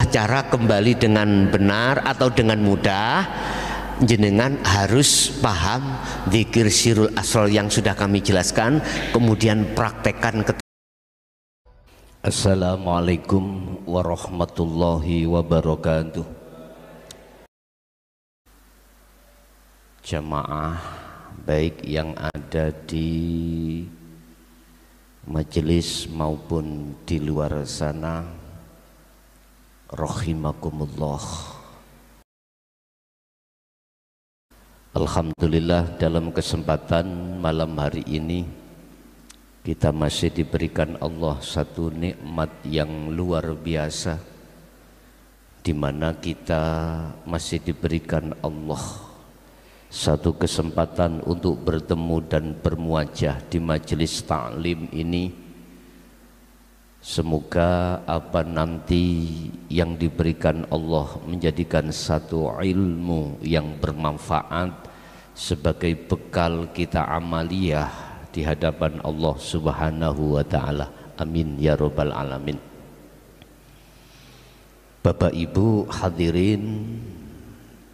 cara kembali dengan benar atau dengan mudah, jenengan harus paham zikir sirul asror yang sudah kami jelaskan, kemudian praktekkan. Assalamualaikum warahmatullahi wabarakatuh. Jamaah baik yang ada di majelis maupun di luar sana, rahimakumullah. Alhamdulillah, dalam kesempatan malam hari ini kita masih diberikan Allah satu nikmat yang luar biasa, di mana kita masih diberikan Allah satu kesempatan untuk bertemu dan bermuajah di majelis ta'lim ini. Semoga apa nanti yang diberikan Allah menjadikan satu ilmu yang bermanfaat sebagai bekal kita amaliyah di hadapan Allah Subhanahu wa ta'ala. Amin ya rabbal alamin. Bapak Ibu hadirin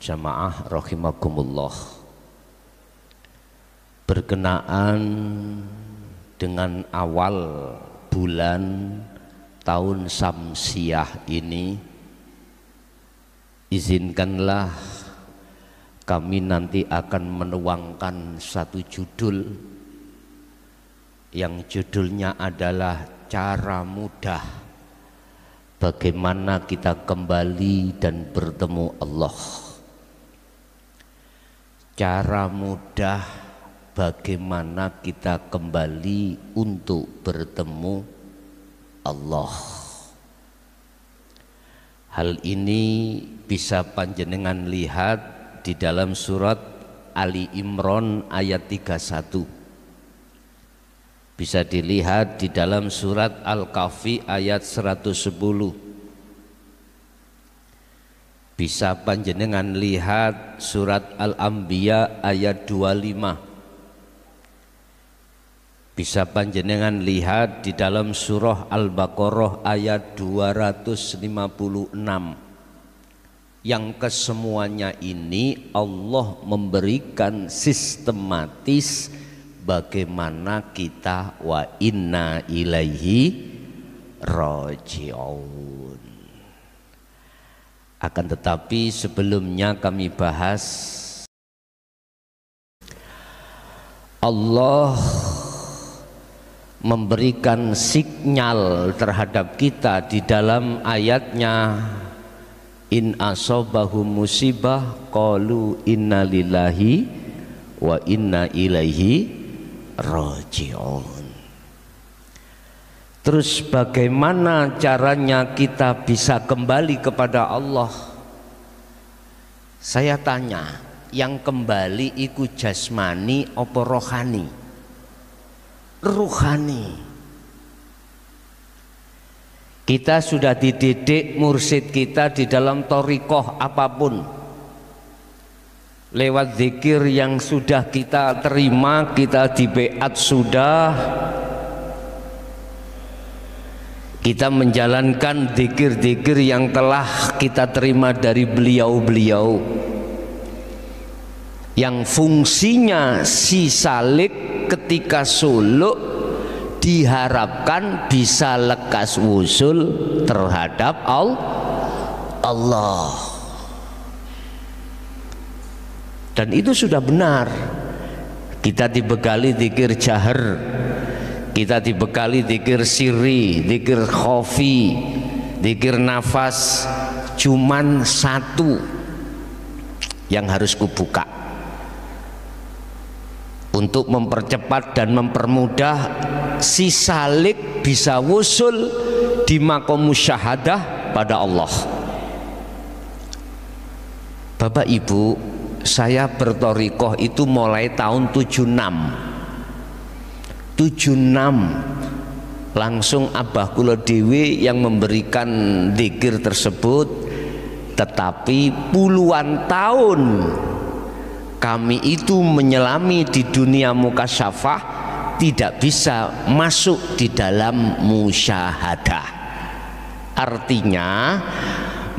jamaah rahimakumullah, berkenaan dengan awal bulan tahun Syamsiah ini, izinkanlah kami nanti akan menuangkan satu judul yang judulnya adalah cara mudah bagaimana kita kembali dan bertemu Allah. Cara mudah bagaimana kita kembali untuk bertemu Allah. Hal ini bisa panjenengan lihat di dalam surat Ali Imran ayat 31. Bisa dilihat di dalam surat Al-Kahfi ayat 110. Bisa panjenengan lihat surat Al-Anbiya ayat 25. Bisa panjenengan lihat di dalam surah Al-Baqarah ayat 256. Yang kesemuanya ini Allah memberikan sistematis bagaimana kita wa inna ilaihi raji'un. Akan tetapi sebelumnya kami bahas, Allah memberikan sinyal terhadap kita di dalam ayatnya, in asobahum musibah qalu inna lillahi wa inna ilaihi raji'un. Terus bagaimana caranya kita bisa kembali kepada Allah? Saya tanya, yang kembali iku jasmani apa rohani? Rohani. Kita sudah dididik mursyid kita di dalam thariqah apapun, lewat zikir yang sudah kita terima, kita di beat sudah, kita menjalankan zikir-zikir yang telah kita terima dari beliau-beliau, yang fungsinya si salik ketika suluk diharapkan bisa lekas wusul terhadap Allah. Dan itu sudah benar. Kita dibekali zikir jahar, kita dibekali zikir sirri, zikir khofi, zikir nafas. Cuman satu yang harus kubuka untuk mempercepat dan mempermudah si salik bisa wusul di maqam musyahadah pada Allah. Bapak Ibu, saya berthariqah itu mulai tahun 76 langsung abah kula dhewe yang memberikan zikir tersebut, tetapi puluhan tahun kami itu menyelami di dunia mukasyafah tidak bisa masuk di dalam musyahadah. Artinya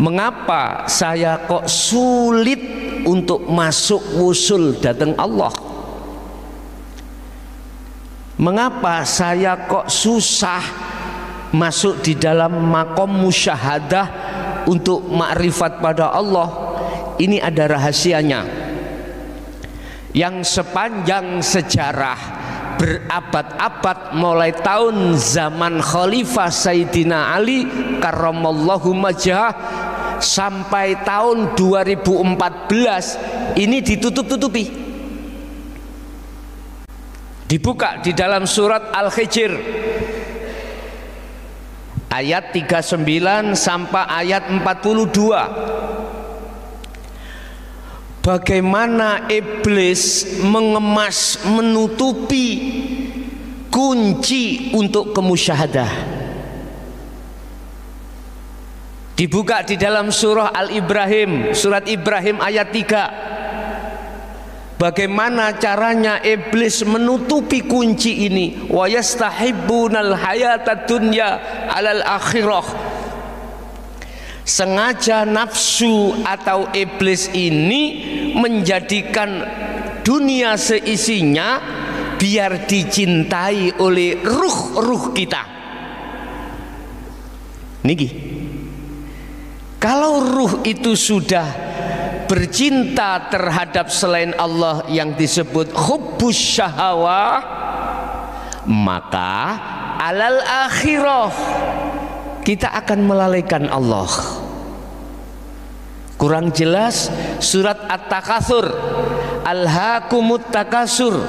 mengapa saya kok sulit untuk masuk wusul datang Allah? Mengapa saya kok susah masuk di dalam makom musyahadah untuk makrifat pada Allah? Ini ada rahasianya yang sepanjang sejarah berabad-abad, mulai tahun zaman Khalifah Sayyidina Ali karramallahu majah sampai tahun 2014 ini ditutup-tutupi. Dibuka di dalam surat Al-Hijr ayat 39 sampai ayat 42. Bagaimana iblis mengemas, menutupi kunci untuk kemusyahadah. Dibuka di dalam surah Al-Ibrahim, surat Ibrahim ayat 3. Bagaimana caranya iblis menutupi kunci ini? Wa yastahibbunal hayatad dunya 'alal akhirah. Sengaja nafsu atau iblis ini menjadikan dunia seisinya biar dicintai oleh ruh-ruh kita. Niki, kalau ruh itu sudah bercinta terhadap selain Allah yang disebut hubbus syahawah, maka alal akhirah kita akan melalaikan Allah. Kurang jelas surat At-Takatsur, alhaakumut takasur.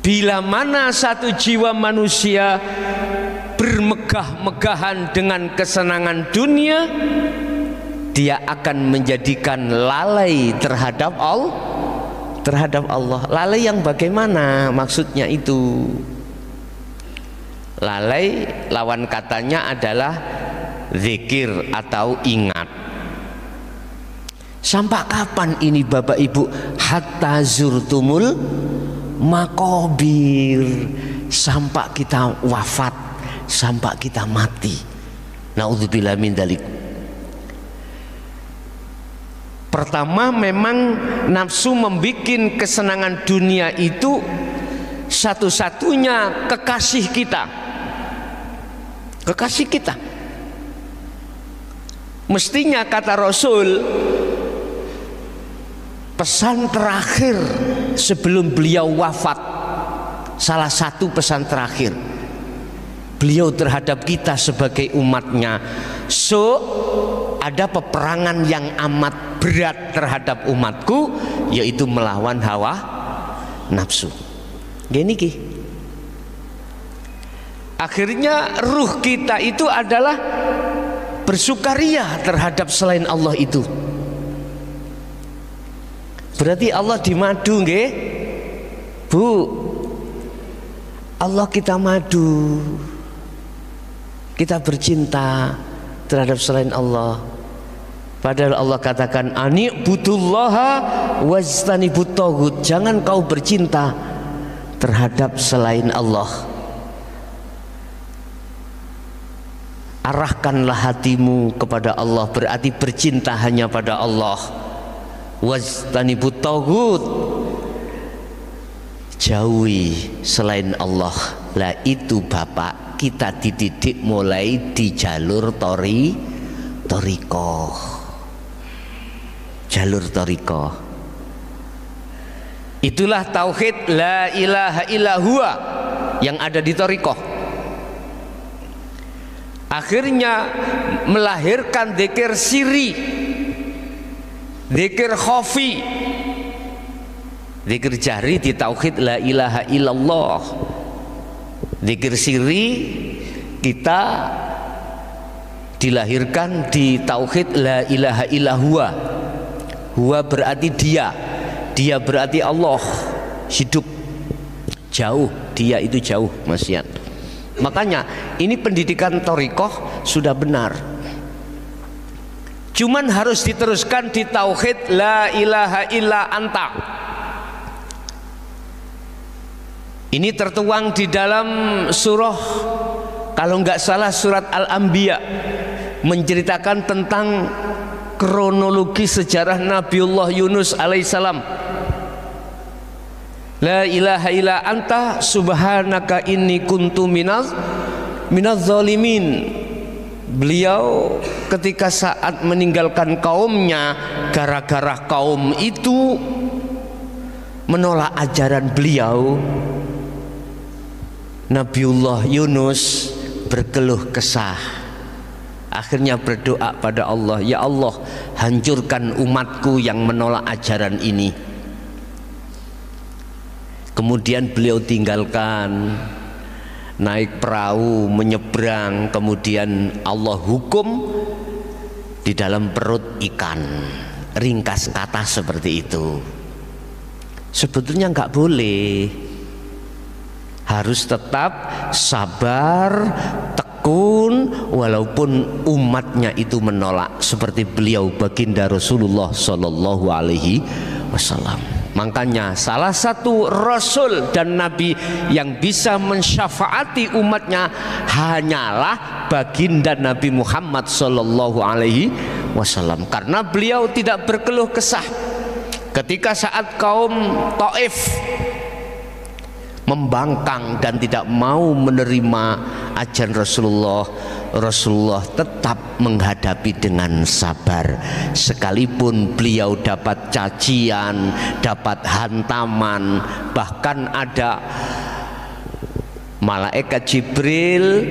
Bila mana satu jiwa manusia bermegah-megahan dengan kesenangan dunia, dia akan menjadikan lalai terhadap Allah. Lalai yang bagaimana maksudnya itu? Lalai lawan katanya adalah zikir atau ingat. Sampai kapan ini Bapak Ibu? Hatta zurtumul makobir, sampai kita wafat, sampai kita mati. Naudzubillah min dzalik. Pertama, memang nafsu membikin kesenangan dunia itu satu-satunya kekasih kita. Kekasih kita. Mestinya kata Rasul, pesan terakhir sebelum beliau wafat, salah satu pesan terakhir beliau terhadap kita sebagai umatnya, ada peperangan yang amat berat terhadap umatku, yaitu melawan hawa nafsu. Gini ki. Akhirnya ruh kita itu adalah bersukaria terhadap selain Allah itu. Berarti Allah dimadu nggih? Bu, Allah kita madu. Kita bercinta terhadap selain Allah. Padahal Allah katakan ani'budullaha wajtanibut taghut. Jangan kau bercinta terhadap selain Allah. Arahkanlah hatimu kepada Allah, berarti bercinta hanya pada Allah. Wajtanibut taghut, jauhi selain Allah. Lah itu Bapak, kita dididik mulai di jalur thariqah. Jalur thariqah. Itulah tauhid la ilaha illa huwa yang ada di thariqah. Akhirnya melahirkan dzikir siri, dzikir khafi, dzikir jahri di tauhid la ilaha illallah. Dzikir siri kita dilahirkan di tauhid la ilaha illa huwa. Huwa berarti dia, dia berarti Allah, hidup, jauh, dia itu jauh maksiat. Makanya ini pendidikan thariqah sudah benar. Cuman harus diteruskan di tauhid la ilaha illa anta. Ini tertuang di dalam surah kalau nggak salah surat Al-Anbiya, menceritakan tentang kronologi sejarah Nabiullah Yunus alaihissalam. La ilaha illa anta subhanaka inni kuntu minaz zalimin. Beliau ketika saat meninggalkan kaumnya, gara-gara kaum itu menolak ajaran beliau, Nabiullah Yunus berkeluh kesah. Akhirnya berdoa pada Allah, ya Allah, hancurkan umatku yang menolak ajaran ini. Kemudian beliau tinggalkan, naik perahu menyeberang, kemudian Allah hukum di dalam perut ikan. Ringkas kata seperti itu. Sebetulnya nggak boleh, harus tetap sabar, tekun, walaupun umatnya itu menolak, seperti beliau baginda Rasulullah Shallallahu Alaihi Wasallam. Makanya salah satu Rasul dan Nabi yang bisa mensyafaati umatnya hanyalah baginda Nabi Muhammad Sallallahu Alaihi Wasallam, karena beliau tidak berkeluh kesah ketika saat kaum Taif membangkang dan tidak mau menerima ajaran Rasulullah. Rasulullah tetap menghadapi dengan sabar, sekalipun beliau dapat cacian, dapat hantaman, bahkan ada malaikat Jibril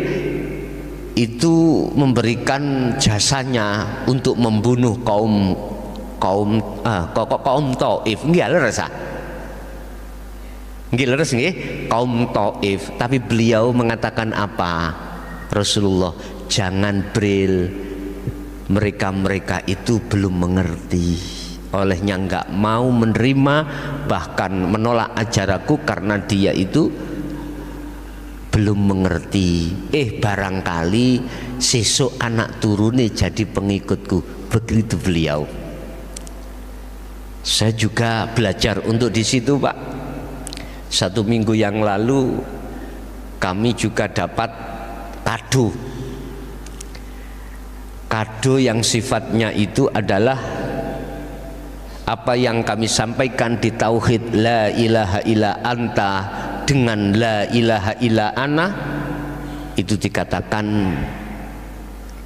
itu memberikan jasanya untuk membunuh kaum Taif. Nggih leres nggih leres nggih kaum Taif, tapi beliau mengatakan apa? Rasulullah, jangan bril, mereka itu belum mengerti, olehnya nggak mau menerima, bahkan menolak ajaranku karena dia itu belum mengerti. Barangkali sesuk anak turune jadi pengikutku. Begitu beliau. Saya juga belajar untuk di situ, Pak. 1 minggu yang lalu kami juga dapat kado yang sifatnya itu adalah apa yang kami sampaikan di tauhid la ilaha illa anta dengan la ilaha illa ana. Itu dikatakan,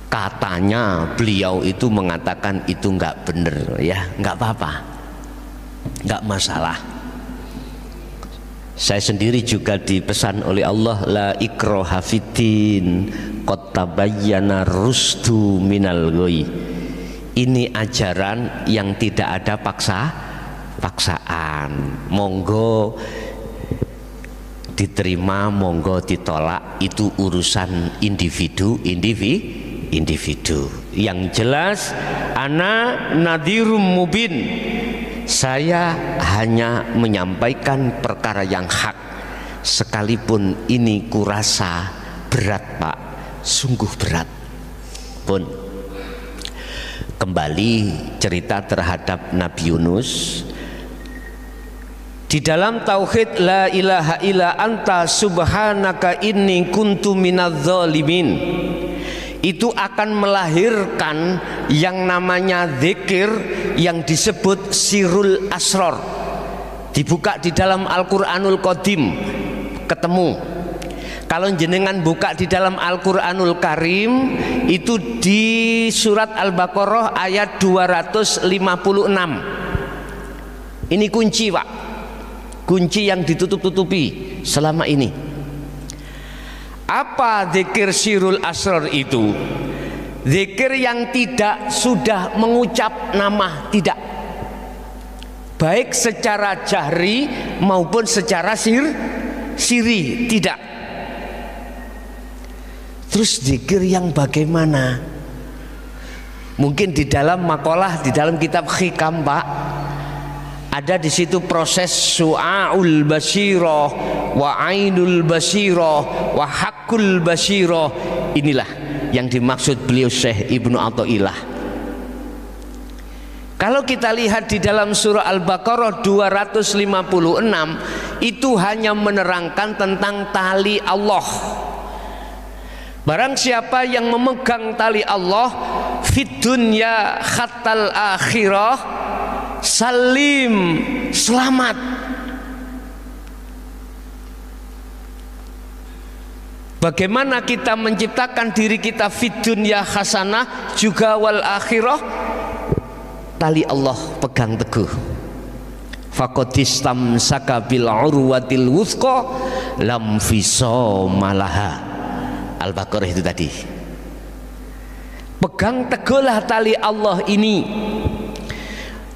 katanya beliau itu mengatakan itu nggak bener, ya nggak apa-apa, nggak masalah. Saya sendiri juga dipesan oleh Allah, la ikraha fiddin qad tabayyana rusdu minal ghoi. Ini ajaran yang tidak ada paksaan. Monggo diterima, monggo ditolak, itu urusan individu. Yang jelas, ana nadhirum mubin, saya hanya menyampaikan perkara yang hak, sekalipun ini kurasa berat, Pak, sungguh berat. Pun kembali cerita terhadap Nabi Yunus. Di dalam tauhid la ilaha illa anta subhanaka inni kuntu minadz zalimin, itu akan melahirkan yang namanya zikir yang disebut sirul asror. Dibuka di dalam Al-Quranul Qadim, ketemu. Kalau jenengan buka di dalam Al-Quranul Karim, itu di surat Al-Baqarah ayat 256. Ini kunci, Pak, kunci yang ditutup-tutupi selama ini. Apa zikir sirul asror itu? Zikir yang tidak sudah mengucap nama, tidak, baik secara jahri maupun secara siri, tidak. Terus zikir yang bagaimana? Mungkin di dalam makalah, di dalam kitab Hikam, Pak, ada di situ proses su'aul basirah wa ainul basirah wa hakul basirah. Inilah yang dimaksud beliau Syekh Ibnu Athaillah. Kalau kita lihat di dalam surah Al-Baqarah 256, itu hanya menerangkan tentang tali Allah. Barang siapa yang memegang tali Allah fid dunya khattal akhirah, salim, selamat. Bagaimana kita menciptakan diri kita fid dunya hasanah juga wal akhirah? Tali Allah pegang teguh. Faqadistam sakabil urwatil wuthqa lam fisomalaha. Al-Baqarah itu tadi. Pegang teguhlah tali Allah ini.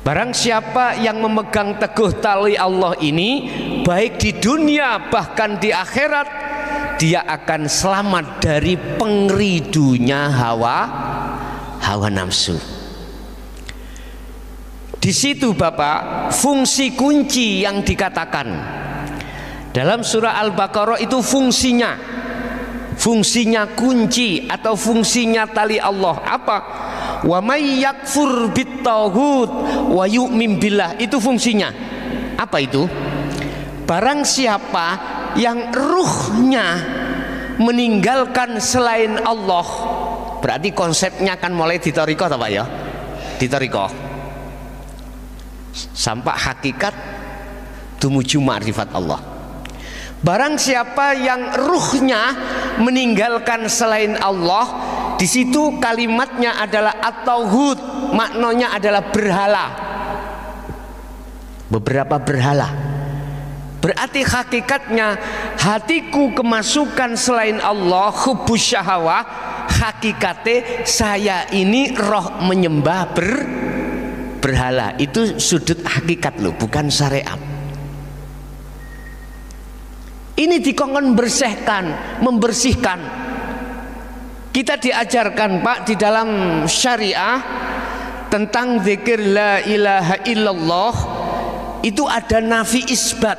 Barang siapa yang memegang teguh tali Allah ini, baik di dunia bahkan di akhirat, dia akan selamat dari pengridunya hawa nafsu. Di situ Bapak, fungsi kunci yang dikatakan dalam surah Al-Baqarah itu fungsinya kunci atau fungsinya tali Allah apa? Wa may yakfur bittaghut wa yu'min billah, itu fungsinya. Apa itu? Barang siapa yang ruhnya meninggalkan selain Allah, berarti konsepnya akan mulai ditoriko apa ya? Ditoriko sampai hakikat tumuju ma'rifat Allah. Barang siapa yang ruhnya meninggalkan selain Allah, di situ kalimatnya adalah at-tauhid, maknanya adalah berhala. Beberapa berhala. Berarti hakikatnya hatiku kemasukan selain Allah, hubbus syahwah, hakikate saya ini roh menyembah berhala. Itu sudut hakikat loh, bukan syariat. Ini dikongkon membersihkan. Kita diajarkan Pak di dalam syariah tentang zikir la ilaha illallah, itu ada nafi isbat.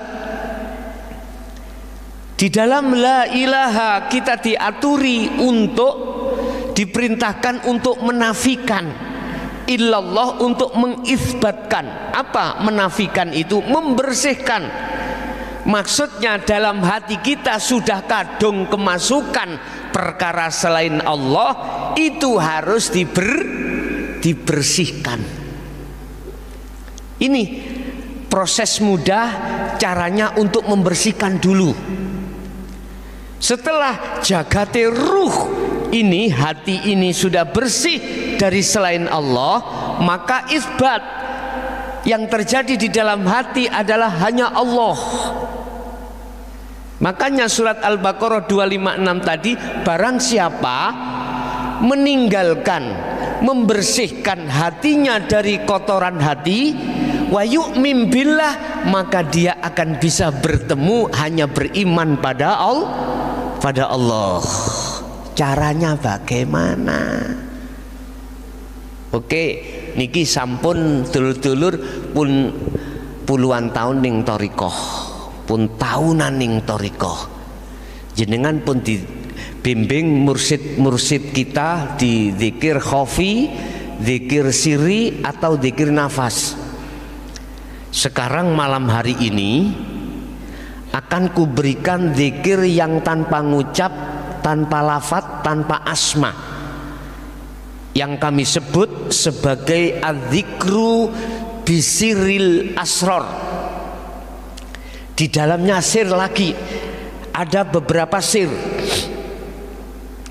Di dalam la ilaha kita diaturi untuk diperintahkan untuk menafikan, illallah untuk mengisbatkan. Apa menafikan itu? Membersihkan. Maksudnya dalam hati kita sudah kadung kemasukan perkara selain Allah, itu harus dibersihkan. Ini proses mudah caranya untuk membersihkan dulu. Setelah jagate ruh ini, hati ini sudah bersih dari selain Allah, maka isbat yang terjadi di dalam hati adalah hanya Allah. Makanya surat Al-Baqarah 256 tadi, barang siapa meninggalkan, membersihkan hatinya dari kotoran hati, wa yu'min billah, maka dia akan bisa bertemu hanya beriman pada Allah. Caranya bagaimana? Oke, niki sampun dulur-dulur pun puluhan tahun ning thariqah, pun tahunan ning thariqah. Jenengan pun dibimbing mursid kita di zikir khafi, zikir sirri atau zikir nafas. Sekarang malam hari ini akan kuberikan zikir yang tanpa ngucap, tanpa lafat, tanpa asma, yang kami sebut sebagai adzikru bisiril asror. Di dalamnya sir lagi, ada beberapa sir.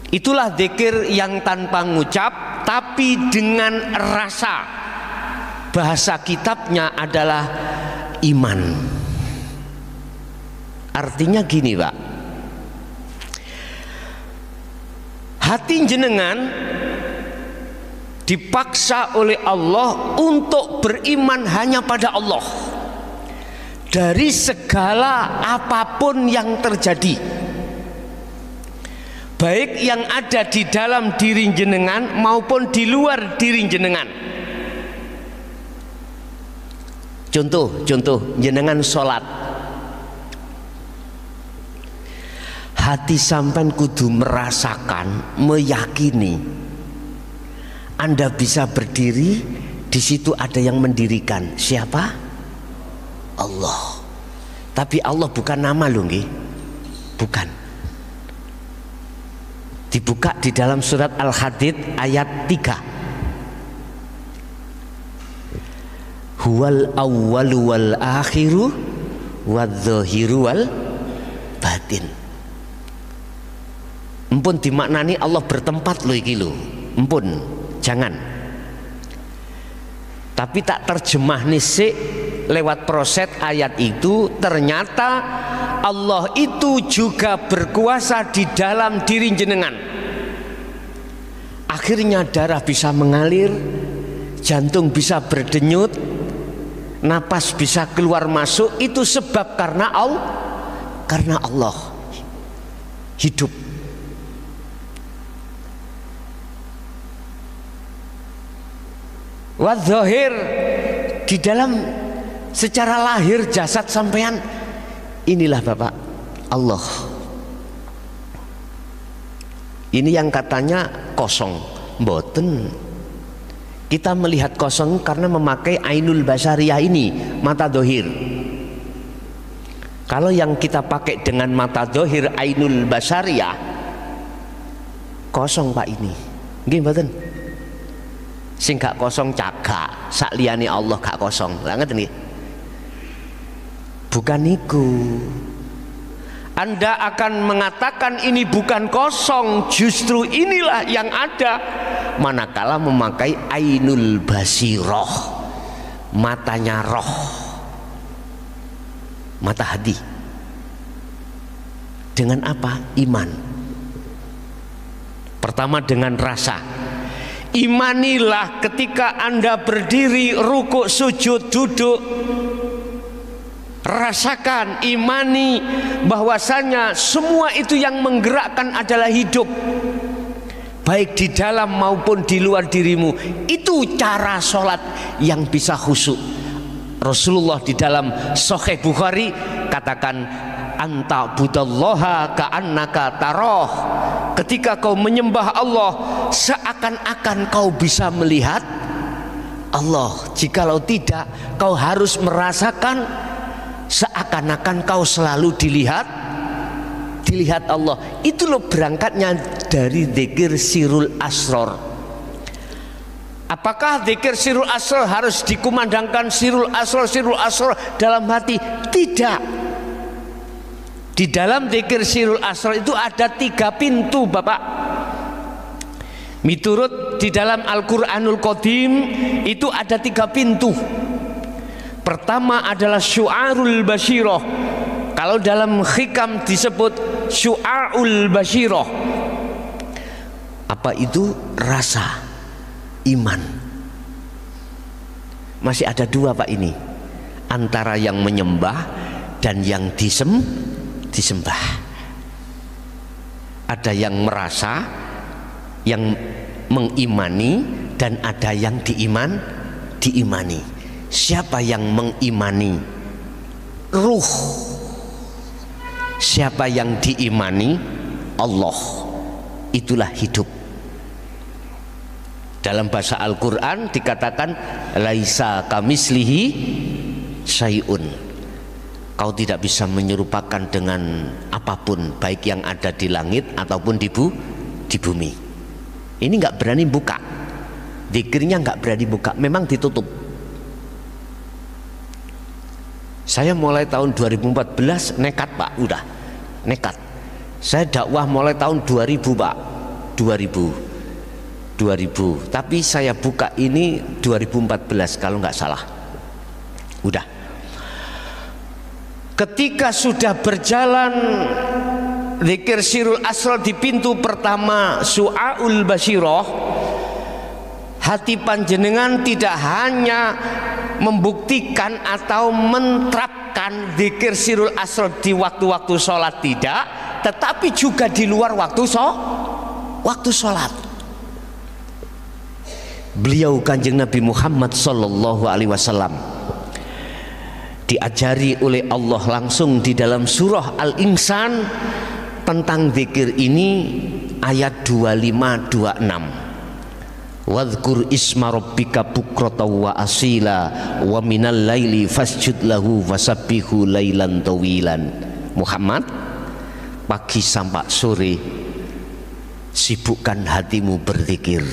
Itulah zikir yang tanpa ngucap tapi dengan rasa. Bahasa kitabnya adalah iman. Artinya gini Pak, hati jenengan dipaksa oleh Allah untuk beriman hanya pada Allah dari segala apapun yang terjadi, baik yang ada di dalam diri jenengan maupun di luar diri jenengan. Contoh jenengan sholat, hati sampean kudu merasakan, meyakini Anda bisa berdiri, di situ ada yang mendirikan. Siapa? Allah. Tapi Allah bukan nama loh nggih. Bukan. Dibuka di dalam surat Al-Hadid ayat 3. Huwal awwalu wal akhiru wadz-dzahiru wal batin. Empun dimaknani Allah bertempat lho iki lho. Empun, jangan. Tapi tak terjemah nisik lewat proses ayat itu, ternyata Allah itu juga berkuasa di dalam diri jenengan. Akhirnya darah bisa mengalir, jantung bisa berdenyut, napas bisa keluar masuk. Itu sebab karena Allah hidup. Wadz-dzahir, di dalam secara lahir jasad sampean, inilah Bapak Allah. Ini yang katanya kosong, mboten. Kita melihat kosong karena memakai ainul basariyah ini, mata dohir. Kalau yang kita pakai dengan mata dohir ainul basariyah, kosong Pak ini. Nggih mboten? Sing gak kosong cagak, sak liyane Allah gak kosong. Lah ngeten nggih. Bukan niku. Anda akan mengatakan ini bukan kosong, justru inilah yang ada manakala memakai ainul basiroh, matanya roh, mata hati. Dengan apa? Iman. Pertama dengan rasa. Imanilah ketika Anda berdiri, rukuk, sujud, duduk. Rasakan, imani bahwasanya semua itu yang menggerakkan adalah hidup, baik di dalam maupun di luar dirimu. Itu cara sholat yang bisa khusyuk. Rasulullah di dalam Sahih Bukhari katakan, anta budallaha ka'annaka taroh. Ketika kau menyembah Allah, seakan-akan kau bisa melihat Allah. Jikalau tidak, kau harus merasakan seakan-akan kau selalu dilihat Allah. Itu loh berangkatnya dari dzikir sirul asror. Apakah dzikir sirul asror harus dikumandangkan sirul asror dalam hati? Tidak. Di dalam dzikir sirul asror itu ada 3 pintu Bapak. Miturut di dalam Al-Quranul Qadim itu ada 3 pintu. Pertama adalah syu'arul basyiroh. Kalau dalam hikam disebut syu'arul basyiroh. Apa itu? Rasa iman. Masih ada 2 Pak ini, antara yang menyembah dan yang disembah. Ada yang merasa, yang mengimani, dan ada yang diimani. Siapa yang mengimani? Ruh. Siapa yang diimani? Allah. Itulah hidup. Dalam bahasa Al-Quran dikatakan laisa kamislihi syai'un. Kau tidak bisa menyerupakan dengan apapun, baik yang ada di langit ataupun di bumi. Ini nggak berani buka, dzikirnya nggak berani buka, memang ditutup. Saya mulai tahun 2014 nekat Pak, udah nekat. Saya dakwah mulai tahun 2000 Pak, 2000. Tapi saya buka ini 2014 kalau nggak salah. Udah. Ketika sudah berjalan dzikir sirul asrar di pintu pertama su'aul basyiroh, hati panjenengan tidak hanya membuktikan atau menerapkan dzikir sirul asrar di waktu-waktu sholat, tidak, tetapi juga di luar waktu sholat. Beliau Kanjeng Nabi Muhammad sallallahu alaihi wasallam diajari oleh Allah langsung di dalam surah Al-Insan tentang zikir ini, ayat 25-26. Wadhkur isma rabbika bukrata wa asila wa minal laili fasjud lahu wasabbihu lailan tawilan. Muhammad, pagi sampai sore Sibukkan hatimu berzikir.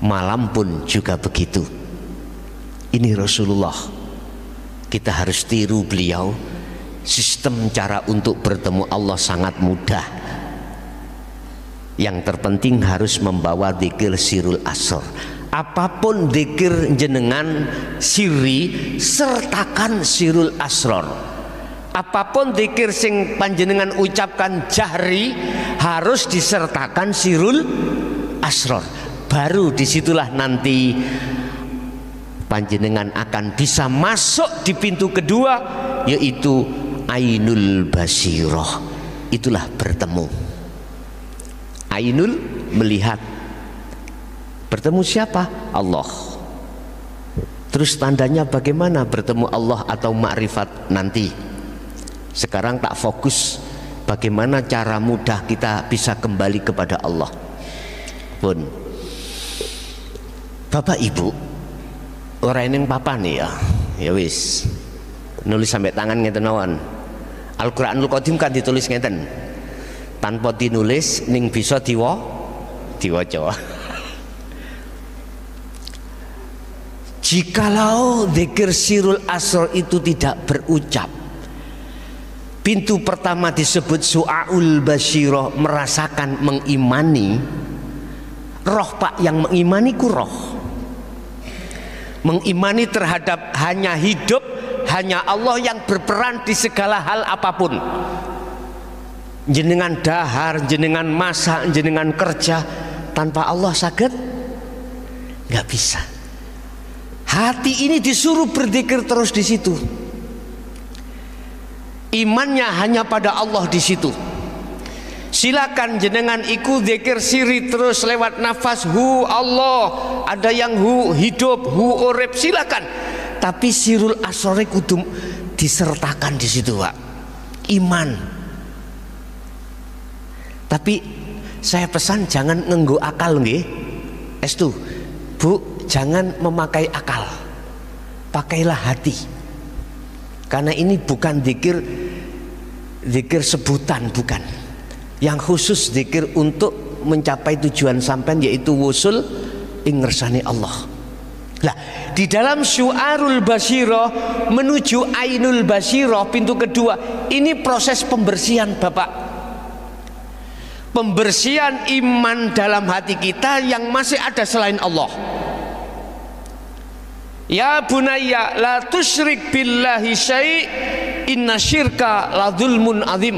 Malam pun juga begitu. Ini Rasulullah. Kita harus tiru beliau. Sistem cara untuk bertemu Allah sangat mudah. Yang terpenting harus membawa zikir sirul asr. Apapun zikir jenengan siri, sertakan sirul asror. Apapun zikir sing panjenengan ucapkan jahri, harus disertakan sirul asror. Baru disitulah nanti panjenengan akan bisa masuk di pintu kedua, yaitu ainul basiroh. Itulah bertemu. Ainul melihat. Bertemu siapa? Allah. Terus tandanya bagaimana bertemu Allah atau makrifat nanti? Sekarang tak fokus bagaimana cara mudah kita bisa kembali kepada Allah. Pun Bapak Ibu, orang yang papa nih ya wis nulis sampai tangan ngeten mawon. Al-Qur'anul Qadim kan ditulis ngeten. Tanpa dinulis ning bisa diwaca. Jikalau zikir sirul asr itu tidak berucap, pintu pertama disebut su'aul basyirah, merasakan, mengimani. Roh pak, yang mengimani ku roh. Mengimani terhadap hanya hidup, hanya Allah yang berperan di segala hal apapun. Jenengan dahar, jenengan masak, jenengan kerja, tanpa Allah saged? Nggak bisa. Hati ini disuruh berzikir terus di situ. Imannya hanya pada Allah di situ. Silakan jenengan ikut zikir siri terus lewat nafas, hu Allah, ada yang hu hidup, hu urip, silakan. Tapi sirul asrore kudu disertakan di situ, Pak. Iman. Tapi saya pesan jangan nganggo akal nggih. Estu, Bu, jangan memakai akal. Pakailah hati. Karena ini bukan zikir sebutan, bukan. Yang khusus zikir untuk mencapai tujuan sampean, yaitu wusul ing ngersani Allah. Lah, di dalam syu'arul basyirah menuju ainul basyirah, pintu kedua, ini proses pembersihan, Bapak. Pembersihan iman dalam hati kita yang masih ada selain Allah. Ya bunayya la tusyrik billahi syai' inna syirka la dzulmun azim.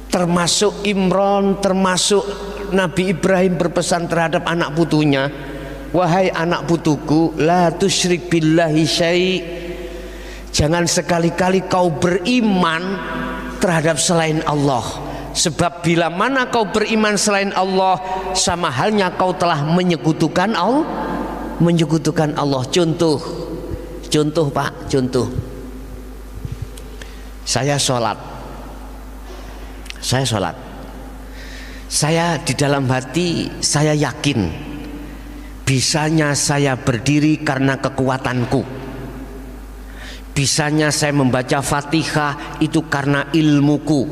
Termasuk Imran, termasuk Nabi Ibrahim berpesan terhadap anak putunya, wahai anak putuku, la tusyrik billahi syai', jangan sekali-kali kau beriman terhadap selain Allah. Sebab bila mana kau beriman selain Allah, sama halnya kau telah menyekutukan Allah. Menyekutukan Allah. Contoh Pak, contoh. Saya sholat. Saya di dalam hati saya yakin bisanya saya berdiri karena kekuatanku. Bisanya saya membaca Fatihah itu karena ilmuku.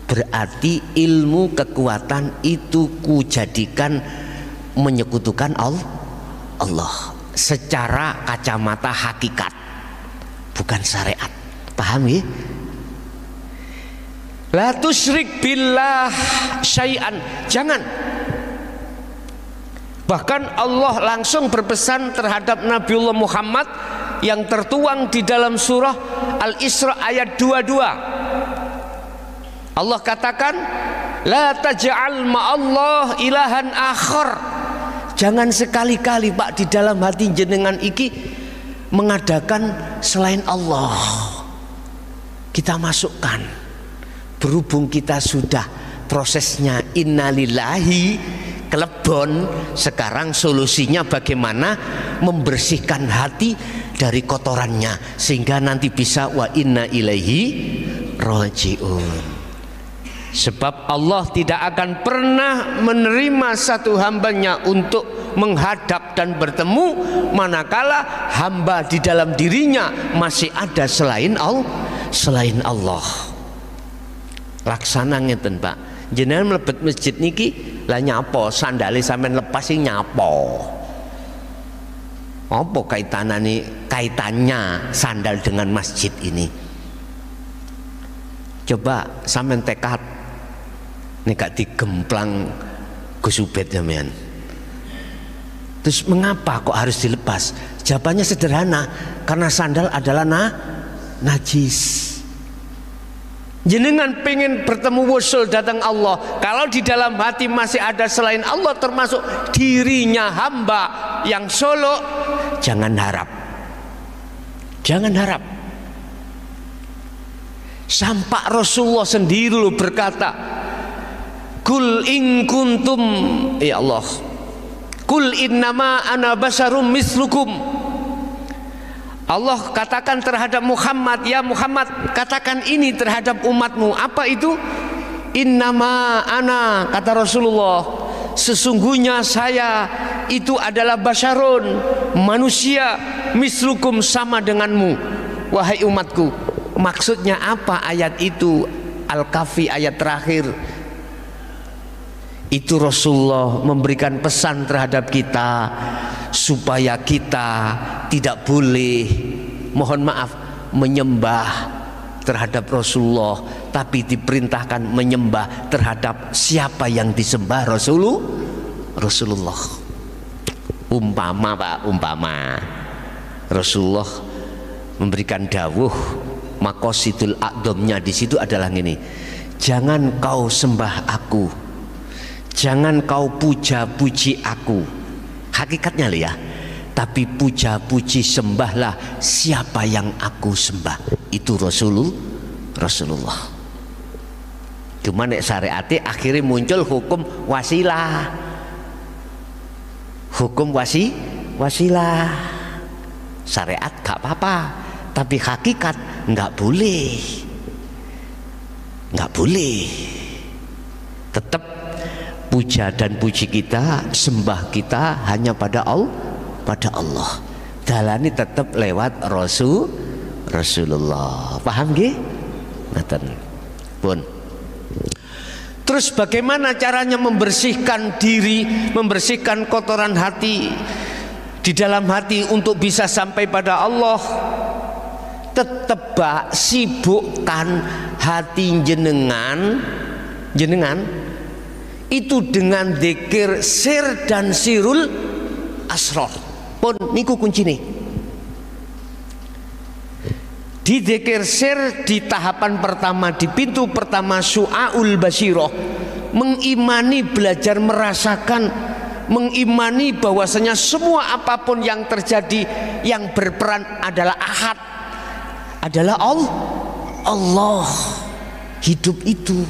Berarti ilmu kekuatan itu kujadikan menyekutukan Allah secara kacamata hakikat, bukan syariat. Paham ya? La tusyrik billah syai'an. Jangan. Bahkan Allah langsung berpesan terhadap Nabiullah Muhammad yang tertuang di dalam surah Al-Isra ayat 22. Allah katakan, la taj'al ma'allah ilahan akhar. Jangan sekali-kali Pak di dalam hati jenengan iki mengadakan selain Allah. Kita masukkan. Berhubung kita sudah prosesnya innalillahi kelebon, sekarang solusinya bagaimana membersihkan hati dari kotorannya sehingga nanti bisa wa inna ilaihi rajiun. Sebab Allah tidak akan pernah menerima satu hambanya untuk menghadap dan bertemu manakala hamba di dalam dirinya masih ada selain Allah. Laksana ngeten Pak. Jenengan mlebet masjid niki lah nyapo sandale sampean lepas sing nyapo. Apa kaitannya sandal dengan masjid ini? Coba sampean tekad nek gak digemplang Gus Ubed sampean. Terus mengapa kok harus dilepas? Jawabannya sederhana, karena sandal adalah najis. Jenengan pengen bertemu wusul datang Allah, kalau di dalam hati masih ada selain Allah termasuk dirinya hamba yang solo, jangan harap. Jangan harap. Sampai Rasulullah sendiri loh berkata, Kul in kuntum, ya Allah, Kul innama ana basarum mislukum. Allah katakan terhadap Muhammad, ya Muhammad, katakan ini terhadap umatmu. Apa itu? Innama ana, kata Rasulullah, sesungguhnya saya itu adalah basyarun, manusia, mislukum, sama denganmu, wahai umatku. Maksudnya apa ayat itu? Al-Kahfi ayat terakhir. Itu Rasulullah memberikan pesan terhadap kita supaya kita tidak boleh, mohon maaf, menyembah terhadap Rasulullah, tapi diperintahkan menyembah terhadap siapa yang disembah Rasulullah. Umpama Pak, umpama Rasulullah memberikan dawuh, maqasidul aqdomnya di situ adalah ini: jangan kau sembah aku, jangan kau puja-puji aku. Hakikatnya ya, tapi puja-puji sembahlah siapa yang aku sembah. Itu Rasulullah. Cuma nek syariate akhirnya muncul hukum wasilah. Hukum wasilah. Syariat gak apa-apa, tapi hakikat nggak boleh. Nggak boleh. Tetap puja dan puji kita, sembah kita hanya pada Allah. Dalani tetap lewat Rasulullah. Paham nggih? Ngaten. Pun. Terus bagaimana caranya membersihkan diri, membersihkan kotoran hati di dalam hati untuk bisa sampai pada Allah? Tetap sibukkan hati jenengan itu dengan dzikir sir dan sirul asrar. Pun niku kuncine. Di dzikir sir di tahapan pertama, di pintu pertama syu'aul basyirah, mengimani, belajar merasakan, mengimani bahwasanya semua apapun yang terjadi yang berperan adalah ahad, adalah Allah. Hidup itu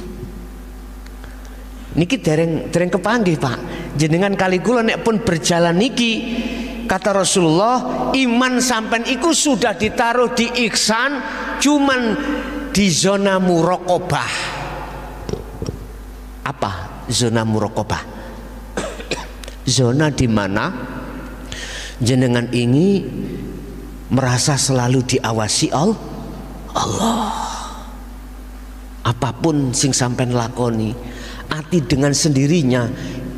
niki dereng kepanggih Pak. Jenengan kali kula nek pun berjalan niki, kata Rasulullah, iman sampean iku sudah ditaruh di ihsan, cuman di zona muraqabah. Apa zona muraqabah? Zona di mana jenengan ini merasa selalu diawasi Allah. Apapun sing sampean lakoni, ati dengan sendirinya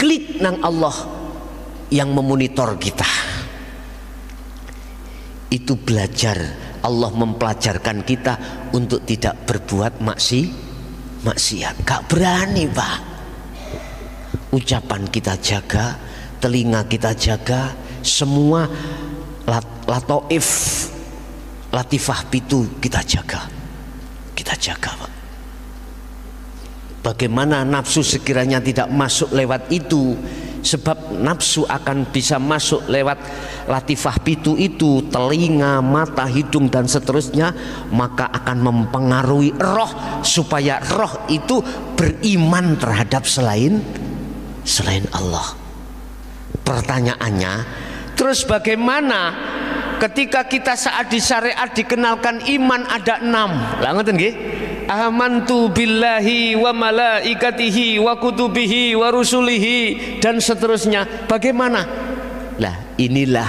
klik nang Allah yang memonitor kita. Itu belajar, Allah mempelajarkan kita untuk tidak berbuat maksiat. Gak berani Pak. Ucapan kita jaga, telinga kita jaga, semua latoif, latifah pitu kita jaga Pak. Bagaimana nafsu sekiranya tidak masuk lewat itu, sebab nafsu akan bisa masuk lewat latifah pitu itu, telinga, mata, hidung dan seterusnya, maka akan mempengaruhi roh supaya roh itu beriman terhadap selain Allah. Pertanyaannya, terus bagaimana ketika kita saat di syariat dikenalkan iman ada 6? Lah ngoten nggih? Amantu billahi wa malaikatihi wa kutubihi wa rusulihi dan seterusnya. Bagaimana? Lah inilah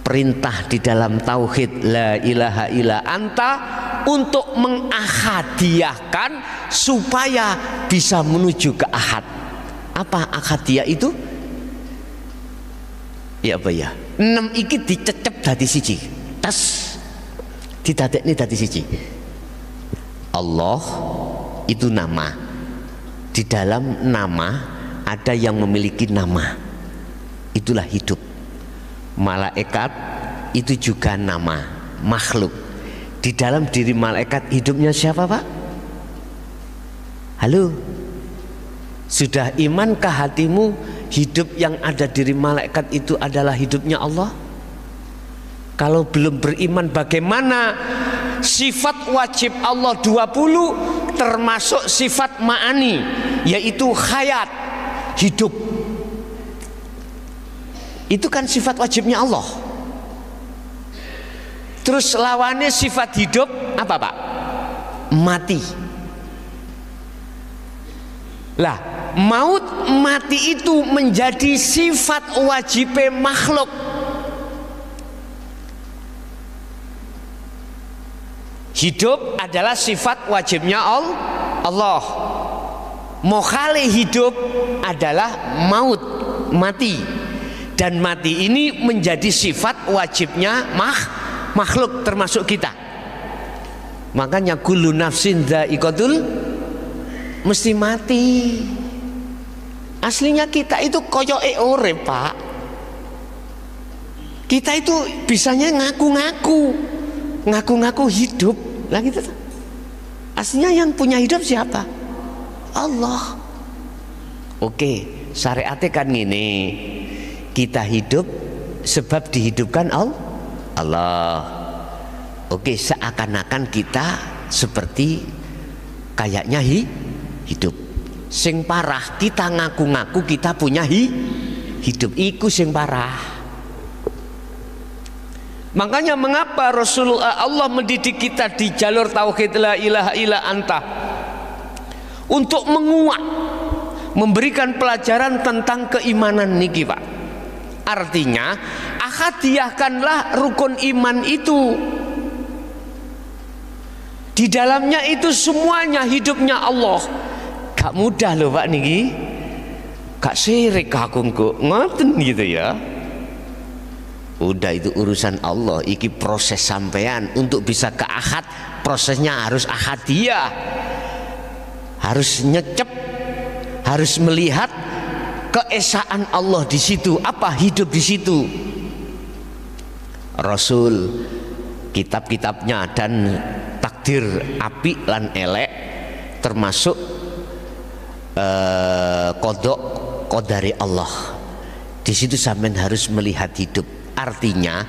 perintah di dalam tauhid la ilaha illa anta untuk mengahadiahkan supaya bisa menuju ke ahad. Apa ahadiah itu? Ya apa ya? 6 iki dicecep dadi siji. Tas didadekne dadi siji. Allah itu nama. Di dalam nama ada yang memiliki nama. Itulah hidup. Malaikat itu juga nama, makhluk. Di dalam diri malaikat hidupnya siapa, Pak? Halo? Sudah imankah hatimu hidup yang ada diri malaikat itu adalah hidupnya Allah? Kalau belum beriman, bagaimana sifat wajib Allah 20 termasuk sifat ma'ani, yaitu hayat, hidup. Itu kan sifat wajibnya Allah. Terus lawannya sifat hidup apa, Pak? Mati. Lah, maut mati itu menjadi sifat wajib makhluk. Hidup adalah sifat wajibnya Allah. Mokhale hidup adalah maut, mati. Dan mati ini menjadi sifat wajibnya makhluk termasuk kita. Makanya kullu nafsin dha'iqatul, mesti mati. Aslinya kita itu koyoke urip, Pak. Kita itu bisanya ngaku-ngaku hidup. Lah gitu. Aslinya yang punya hidup siapa? Allah. Oke, syariatnya kan gini. Kita hidup sebab dihidupkan Allah. Oke, seakan-akan kita seperti kayaknya hidup. Sing parah kita ngaku-ngaku kita punya hidup. Iku sing parah. Makanya mengapa Rasulullah Allah mendidik kita di jalur tauhid la ilaha illa anta, untuk menguak, memberikan pelajaran tentang keimanan niki, Pak. Artinya ahadiahkanlah rukun iman itu. Di dalamnya itu semuanya hidupnya Allah. Gak mudah loh, Pak niki. Gak sirik aku ngoten gitu ya. Udah, itu urusan Allah. Iki proses sampean untuk bisa ke ahad, prosesnya harus ahadiyah. Harus nyecep, harus melihat keesaan Allah di situ, apa hidup di situ. Rasul, kitab-kitabnya dan takdir apik lan elek, termasuk kodok kodari Allah. Di situ sampean harus melihat hidup. Artinya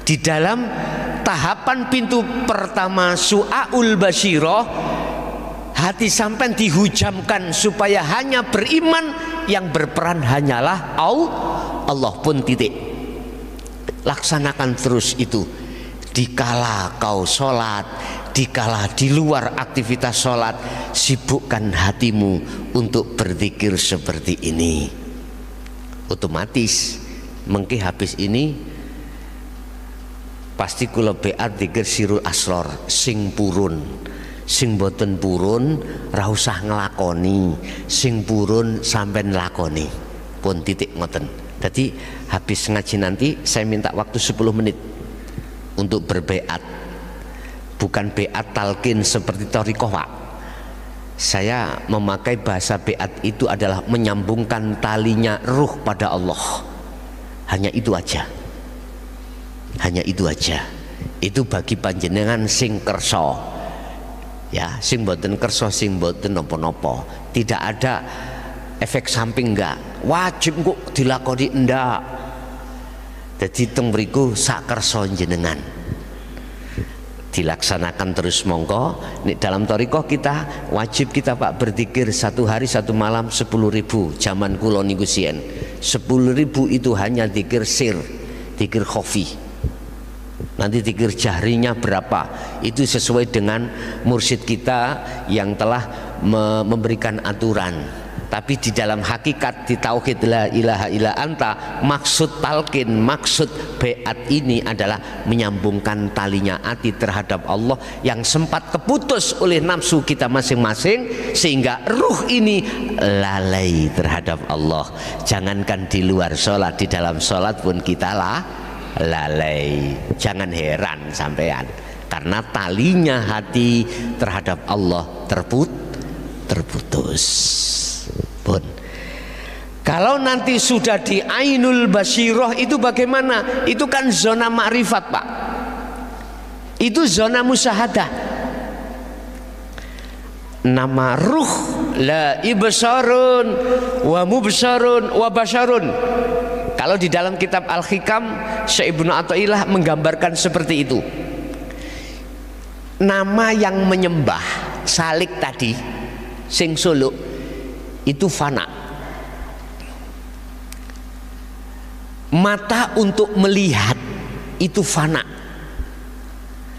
di dalam tahapan pintu pertama su'aul basyirah, hati sampean dihujamkan supaya hanya beriman, yang berperan hanyalah Allah pun titik. Laksanakan terus itu. Dikala kau sholat, dikala di luar aktivitas sholat, sibukkan hatimu untuk berzikir seperti ini. Otomatis mengki habis ini pasti kula beat zikir sirul asror sing purun. Sing boten purun ra usah nglakoni, sing purun sampean lakoni. Pun titik ngoten. Jadi habis ngaji nanti saya minta waktu 10 menit untuk berbeat. Bukan beat talqin seperti thariqah, Pak. Saya memakai bahasa beat itu adalah menyambungkan talinya ruh pada Allah. Hanya itu aja. Hanya itu aja. Itu bagi panjenengan sing kersa. Ya, sing boten kersa, sing boten nopo-nopo, tidak ada efek samping, enggak wajib kok dilakoni, enggak. Jadi teng mriku sak kersa jenengan dilaksanakan terus, monggo. Nek dalam thariqah kita wajib kita, Pak, berzikir 1 hari 1 malam 10.000. Zaman kula niku sien 10.000 itu hanya zikir sir, zikir khafi. Nanti zikir jahrinya berapa, itu sesuai dengan mursyid kita yang telah memberikan aturan. tapi di dalam hakikat di tauhid la ilaha illa anta, maksud talqin, maksud beat ini adalah menyambungkan talinya hati terhadap Allah yang sempat keputus oleh nafsu kita masing-masing, sehingga ruh ini lalai terhadap Allah. Jangankan di luar sholat, di dalam sholat pun kita lalai. Jangan heran sampean, karena talinya hati terhadap Allah terputus. Pun kalau nanti sudah di ainul basyirah itu bagaimana? Itu kan zona ma'rifat, Pak. Itu zona musyahadah. Nama ruh la ibsarun wa mubsarun wa basyarun. Kalau di dalam kitab Al-Hikam, Syekh Ibnu Athaillah menggambarkan seperti itu. Nama yang menyembah salik tadi, sing suluk, itu fana. Mata untuk melihat itu fana.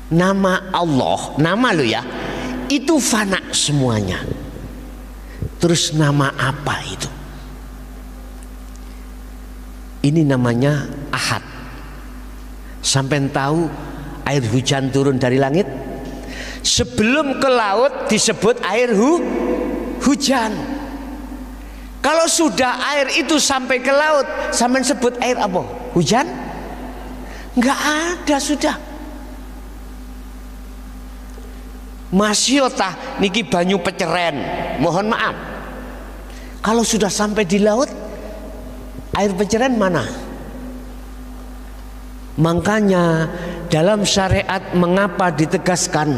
Nama Allah, nama lo ya, itu fana semuanya. Terus nama apa itu? Ini namanya ahad. Sampai tahu air hujan turun dari langit, sebelum ke laut disebut air hujan. Kalau sudah air itu sampai ke laut, sampai sebut air apa? Hujan? Enggak ada sudah. Masyotah niki banyu peceren, mohon maaf. Kalau sudah sampai di laut, air peceren mana? Makanya dalam syariat mengapa ditegaskan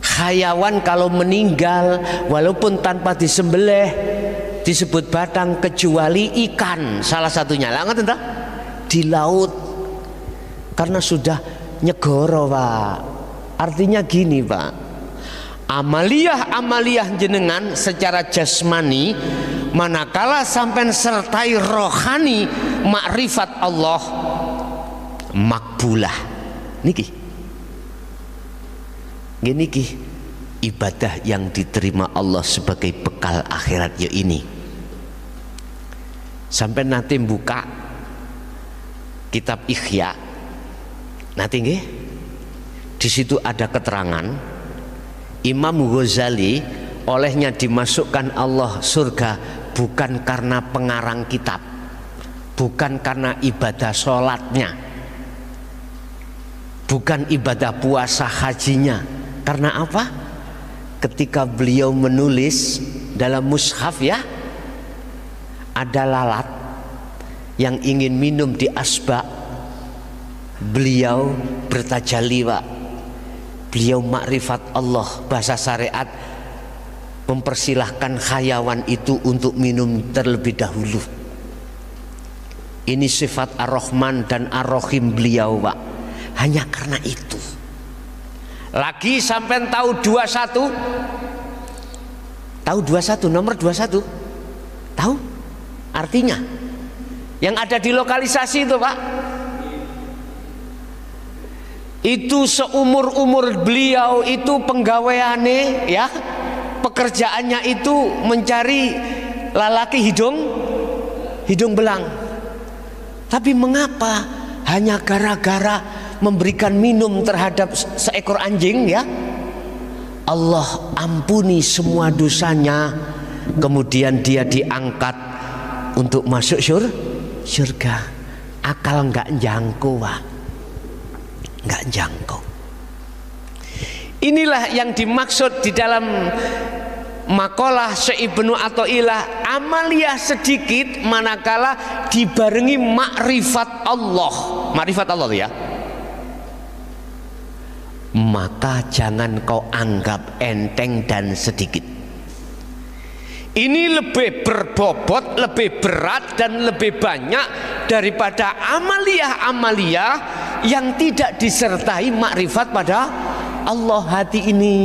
hayawan kalau meninggal walaupun tanpa disembelih disebut batang, kecuali ikan salah satunya lah, ngerti entah? Di laut, karena sudah nyegoro, Pak. Artinya gini, Pak, amaliyah jenengan secara jasmani, manakala sampai sertai rohani makrifat Allah, makbulah niki gini ibadah yang diterima Allah sebagai bekal akhirat ya ini. Sampai nanti buka kitab Ihya, nanti nggih, di situ ada keterangan Imam Ghazali olehnya dimasukkan Allah surga bukan karena pengarang kitab, bukan karena ibadah sholatnya, bukan ibadah puasa hajinya. Karena apa? Ketika beliau menulis dalam mushaf ya, ada lalat yang ingin minum di asbak, beliau bertajalli, Pak. Beliau makrifat Allah, bahasa syariat mempersilahkan hayawan itu untuk minum terlebih dahulu. Ini sifat Ar-Rahman dan Ar-Rahim beliau, Pak. Hanya karena itu. Lagi sampai tahu 21, tahu 21, nomor 21, tahu artinya yang ada di lokalisasi itu, Pak. Itu seumur-umur beliau itu penggaweane ya, pekerjaannya itu mencari lalaki hidung belang. Tapi mengapa hanya gara-gara memberikan minum terhadap seekor anjing ya, Allah ampuni semua dosanya, kemudian dia diangkat untuk masuk surga. Akal nggak jangkau, Pak, nggak jangkau. Inilah yang dimaksud di dalam makalah Syekh Ibnu Athaillah, amaliyah sedikit manakala dibarengi makrifat Allah. Makrifat Allah ya, maka jangan kau anggap enteng dan sedikit. Ini lebih berbobot, lebih berat dan lebih banyak daripada amaliyah-amaliyah yang tidak disertai makrifat pada Allah hati ini.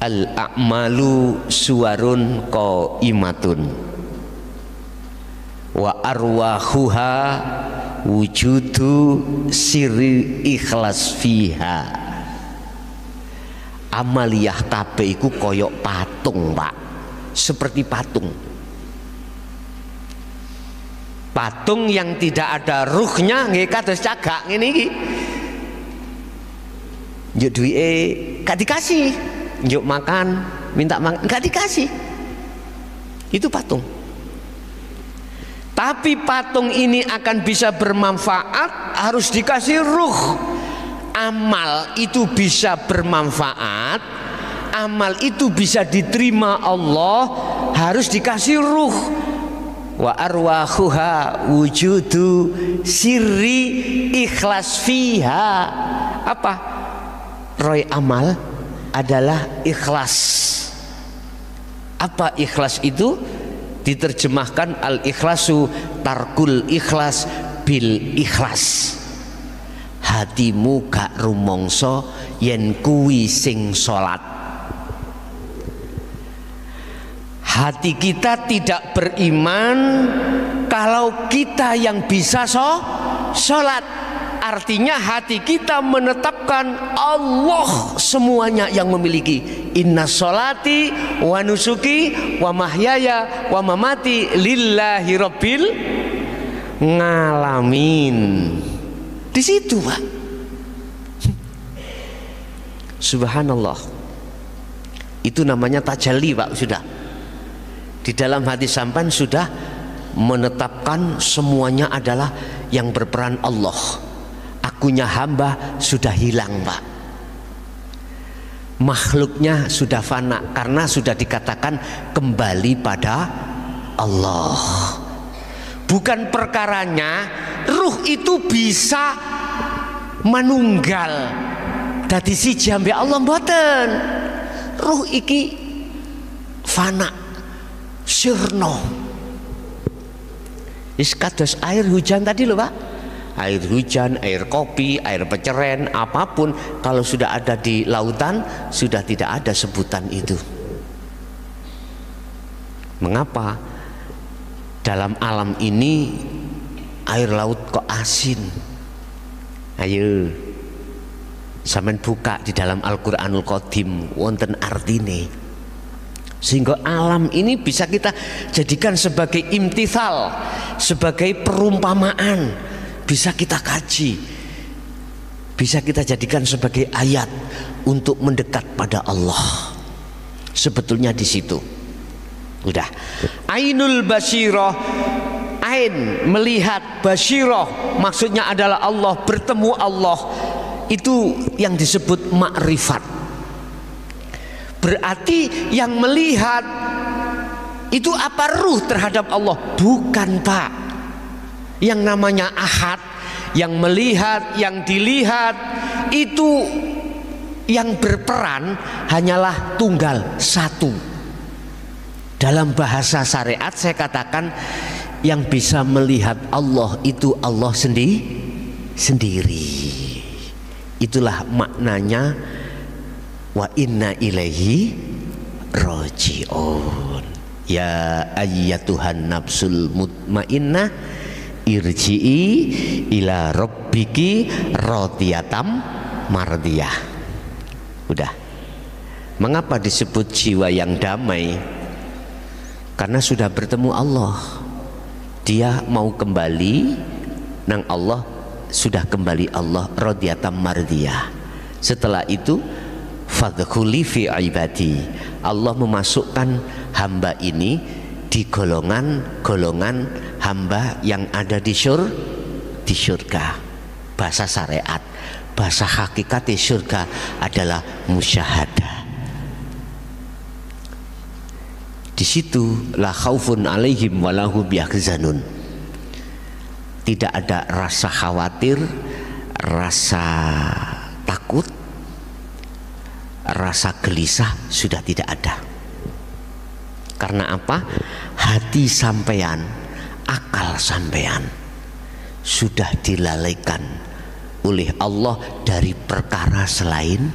Al-a'malu suwarun qaimatun wa arwahuha wujudu sirri ikhlas fiha. amaliyah kabeh iku koyok patung, Pak. Seperti patung. Patung yang tidak ada ruhnya nggih kados cagak ngene iki. Njuk duwike gak dikasih, njuk makan, minta makan gak dikasih. Itu patung. Tapi patung ini akan bisa bermanfaat harus dikasih ruh. Amal itu bisa bermanfaat, amal itu bisa diterima Allah harus dikasih ruh. Wa arwahuha wujudu sirri ikhlas fiha. Apa? Roy amal adalah ikhlas. Apa ikhlas itu? Diterjemahkan al-ikhlasu tarkul ikhlas bil ikhlas. Hatimu gak rumongso yen kuwi sing salat. Hati kita tidak beriman kalau kita yang bisa sholat. Artinya hati kita menetapkan Allah semuanya yang memiliki. Inna sholati wa nusuki wa mahyaya wa mamati lillahi rabbil ngalamin. Di situ, Pak. Subhanallah. Itu namanya tajalli, Pak. Sudah di dalam hati sampan sudah menetapkan semuanya adalah yang berperan Allah. Akunya hamba sudah hilang, Pak. Makhluknya sudah fana karena sudah dikatakan kembali pada Allah. Bukan perkaranya ruh itu bisa manunggal dadi siji ambek Allah, mboten. Ruh iki fana sirna. Wis kados air hujan tadi loh, Pak. Air hujan, air kopi, air peceren, apapun kalau sudah ada di lautan sudah tidak ada sebutan itu. Mengapa? Dalam alam ini air laut kok asin? Ayo sampean buka di dalam Al-Qur'anul Qadim wonten artine. Sehingga alam ini bisa kita jadikan sebagai imtithal, sebagai perumpamaan, bisa kita kaji, bisa kita jadikan sebagai ayat untuk mendekat pada Allah. Sebetulnya di situ. Udah. Ainul basyirah, ain melihat, basyirah maksudnya adalah Allah, bertemu Allah. Itu yang disebut makrifat. Berarti yang melihat itu apa? Ruh terhadap Allah? Bukan, Pak. Yang namanya ahad, yang melihat, yang dilihat, itu yang berperan hanyalah tunggal, satu. Dalam bahasa syariat saya katakan yang bisa melihat Allah itu Allah sendiri. Itulah maknanya wa inna ilaihi raji'un. Ya ayyatuhan nafsul mutmainnah irji'i ila rabbiki radiyatam mardiyah. Udah. Mengapa disebut jiwa yang damai? Karena sudah bertemu Allah. Dia mau kembali nang Allah, sudah kembali Allah radiyatam mardiyah. Setelah itu fadkhuli fi ibadi. Allah memasukkan hamba ini di golongan hamba yang ada di syurga. Bahasa syariat, bahasa hakikat di syurga adalah musyahadah. Di situ la khaufun alaihim walahum yahzanun. Tidak ada rasa khawatir, rasa takut, rasa gelisah sudah tidak ada. Karena apa? Hati sampean, akal sampean sudah dilalaikan oleh Allah dari perkara selain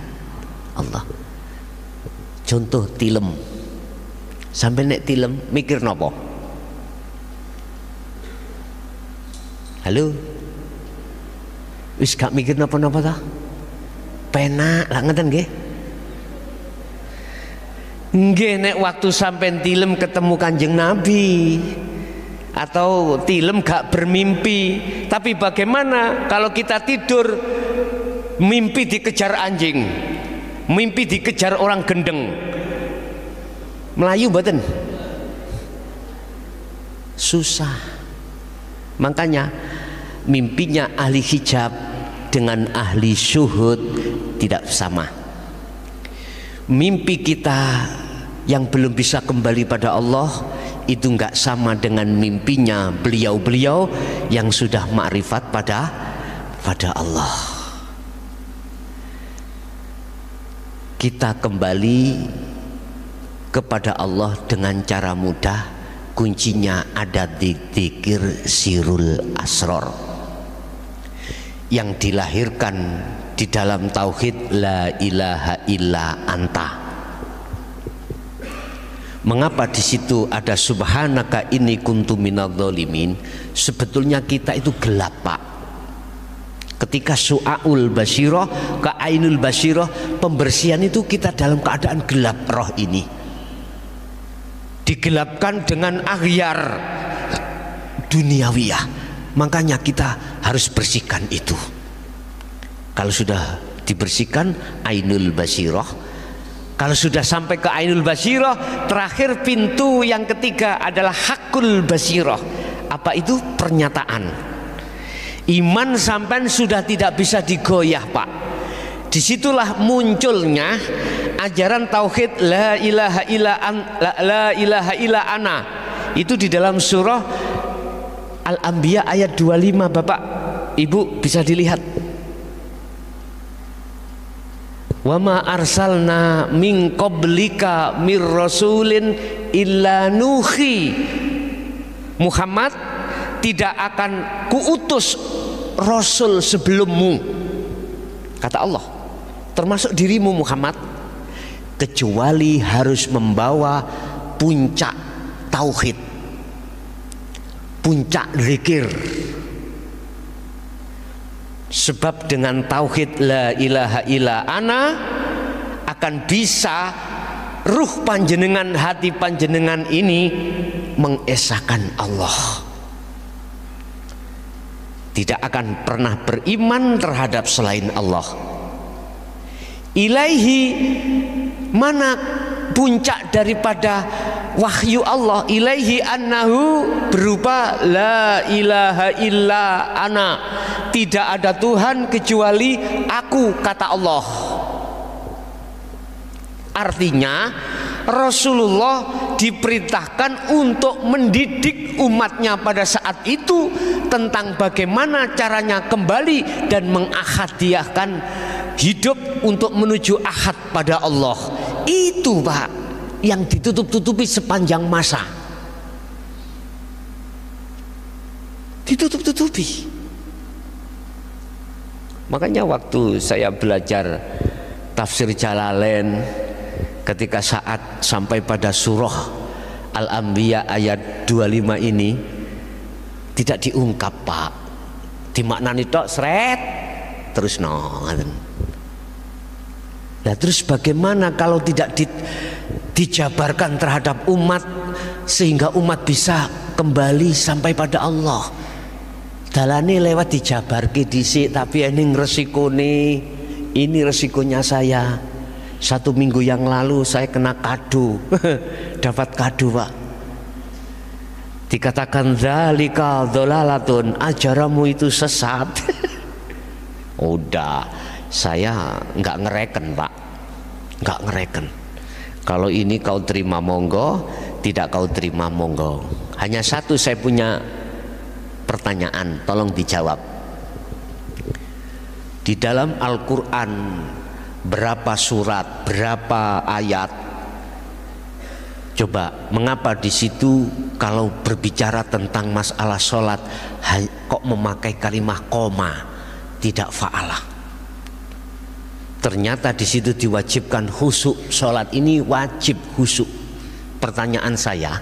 Allah. Contoh tilem. Sampai nek tilem mikir nopo? Halo? Wis gak mikir napa-napa ta? Penak lah ngeten nggih. Nggih nek waktu sampean tilem ketemu Kanjeng Nabi atau tilem gak bermimpi. Tapi bagaimana kalau kita tidur mimpi dikejar anjing, mimpi dikejar orang gendeng, melayu mboten? Susah. Makanya mimpinya ahli hijab dengan ahli syuhud tidak sama. Mimpi kita yang belum bisa kembali pada Allah itu enggak sama dengan mimpinya beliau-beliau yang sudah ma'rifat pada Allah. Kita kembali kepada Allah dengan cara mudah. Kuncinya ada di dzikir sirul asror yang dilahirkan di dalam tauhid la ilaha illa anta. Mengapa di situ ada subhanaka inni kuntu minadz-dzalimin? Sebetulnya kita itu gelap, Pak. Ketika su'aul basyirah ke ainul basyirah, pembersihan itu kita dalam keadaan gelap roh ini. Digelapkan dengan aghyar duniawiyah. Makanya kita harus bersihkan itu. Kalau sudah dibersihkan ainul basyirah, kalau sudah sampai ke ainul basyirah, terakhir pintu yang ketiga adalah hakul basyirah. Apa itu? Pernyataan. Iman sampai sudah tidak bisa digoyah, Pak. Disitulah munculnya ajaran tauhid la ilaha illa ana. Itu di dalam surah Al-Anbiya ayat 25, Bapak Ibu bisa dilihat. Wa ma arsalna min qablika mir rasulin illa nuhi. Muhammad, tidak akan kuutus rasul sebelummu, kata Allah, termasuk dirimu Muhammad, kecuali harus membawa puncak tauhid, puncak zikir. Sebab dengan tauhid la ilaha illa ana akan bisa ruh panjenengan, hati panjenengan ini mengesahkan Allah. Tidak akan pernah beriman terhadap selain Allah. Ilaihi, mana puncak daripada wahyu Allah? Ilaihi annahu berupa la ilaha illa ana. Tidak ada Tuhan kecuali aku, kata Allah. Artinya Rasulullah diperintahkan untuk mendidik umatnya pada saat itu tentang bagaimana caranya kembali dan mengahadiahkan hidup untuk menuju ahad pada Allah. Itu, Pak, yang ditutup-tutupi sepanjang masa. Ditutup-tutupi. Makanya waktu saya belajar tafsir Jalalain, ketika saat sampai pada surah Al-Anbiya ayat 25 ini tidak diungkap, Pak. Dimaknani tok sret terus ngoten. Nah, terus bagaimana kalau tidak dijabarkan terhadap umat sehingga umat bisa kembali sampai pada Allah? Dalane lewat dijabarke dhisik, tapi ini resikone, ini resikonya saya. 1 minggu yang lalu saya kena kado. Dapat kado, Pak. Dikatakan dzalika dhalalatun, ajaramu itu sesat. Udah, saya nggak ngereken, Pak. Nggak ngereken. Kalau ini kau terima monggo, tidak kau terima monggo. Hanya satu saya punya pertanyaan, tolong dijawab. Di dalam Al-Quran berapa surat, berapa ayat? Coba, mengapa di situ kalau berbicara tentang masalah sholat kok memakai kalimat koma, tidak fa'alah? Ternyata di situ diwajibkan khusyuk. Sholat ini wajib khusyuk. Pertanyaan saya,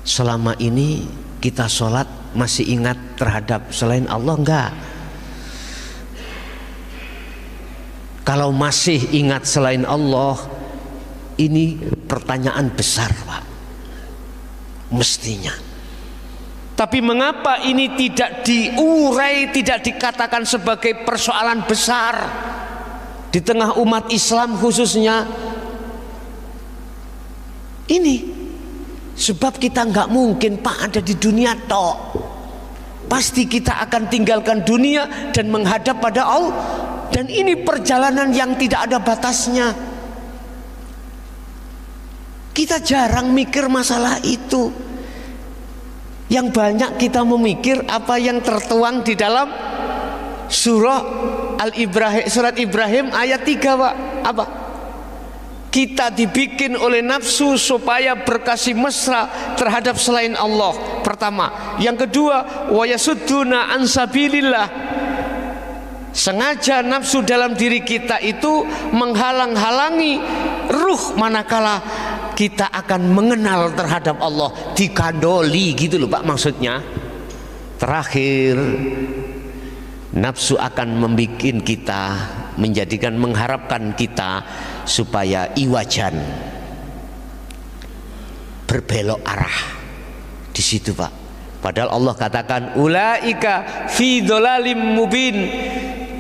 selama ini kita sholat masih ingat terhadap selain Allah enggak? Kalau masih ingat selain Allah, Ini pertanyaan besar, Pak, mestinya. Tapi mengapa ini tidak diurai, tidak dikatakan sebagai persoalan besar di tengah umat Islam khususnya? Ini sebab kita nggak mungkin, Pak, ada di dunia tok. Pasti kita akan tinggalkan dunia dan menghadap pada Allah. Dan ini perjalanan yang tidak ada batasnya. Kita jarang mikir masalah itu. Yang banyak kita memikir apa yang tertuang di dalam surah Al-Ibrahim, surat Ibrahim ayat 3, Pak. Apa? Kita dibikin oleh nafsu supaya berkasih mesra terhadap selain Allah. Pertama. Yang kedua, wa yasudduna an sabilillah. Sengaja nafsu dalam diri kita itu menghalang-halangi ruh manakala kita akan mengenal terhadap Allah, dikandoli gitu loh, Pak, maksudnya. Terakhir, nafsu akan membuat kita, mengharapkan kita supaya iwajan, berbelok arah di situ, Pak. Padahal Allah katakan ulaika fi dhalalim mubin.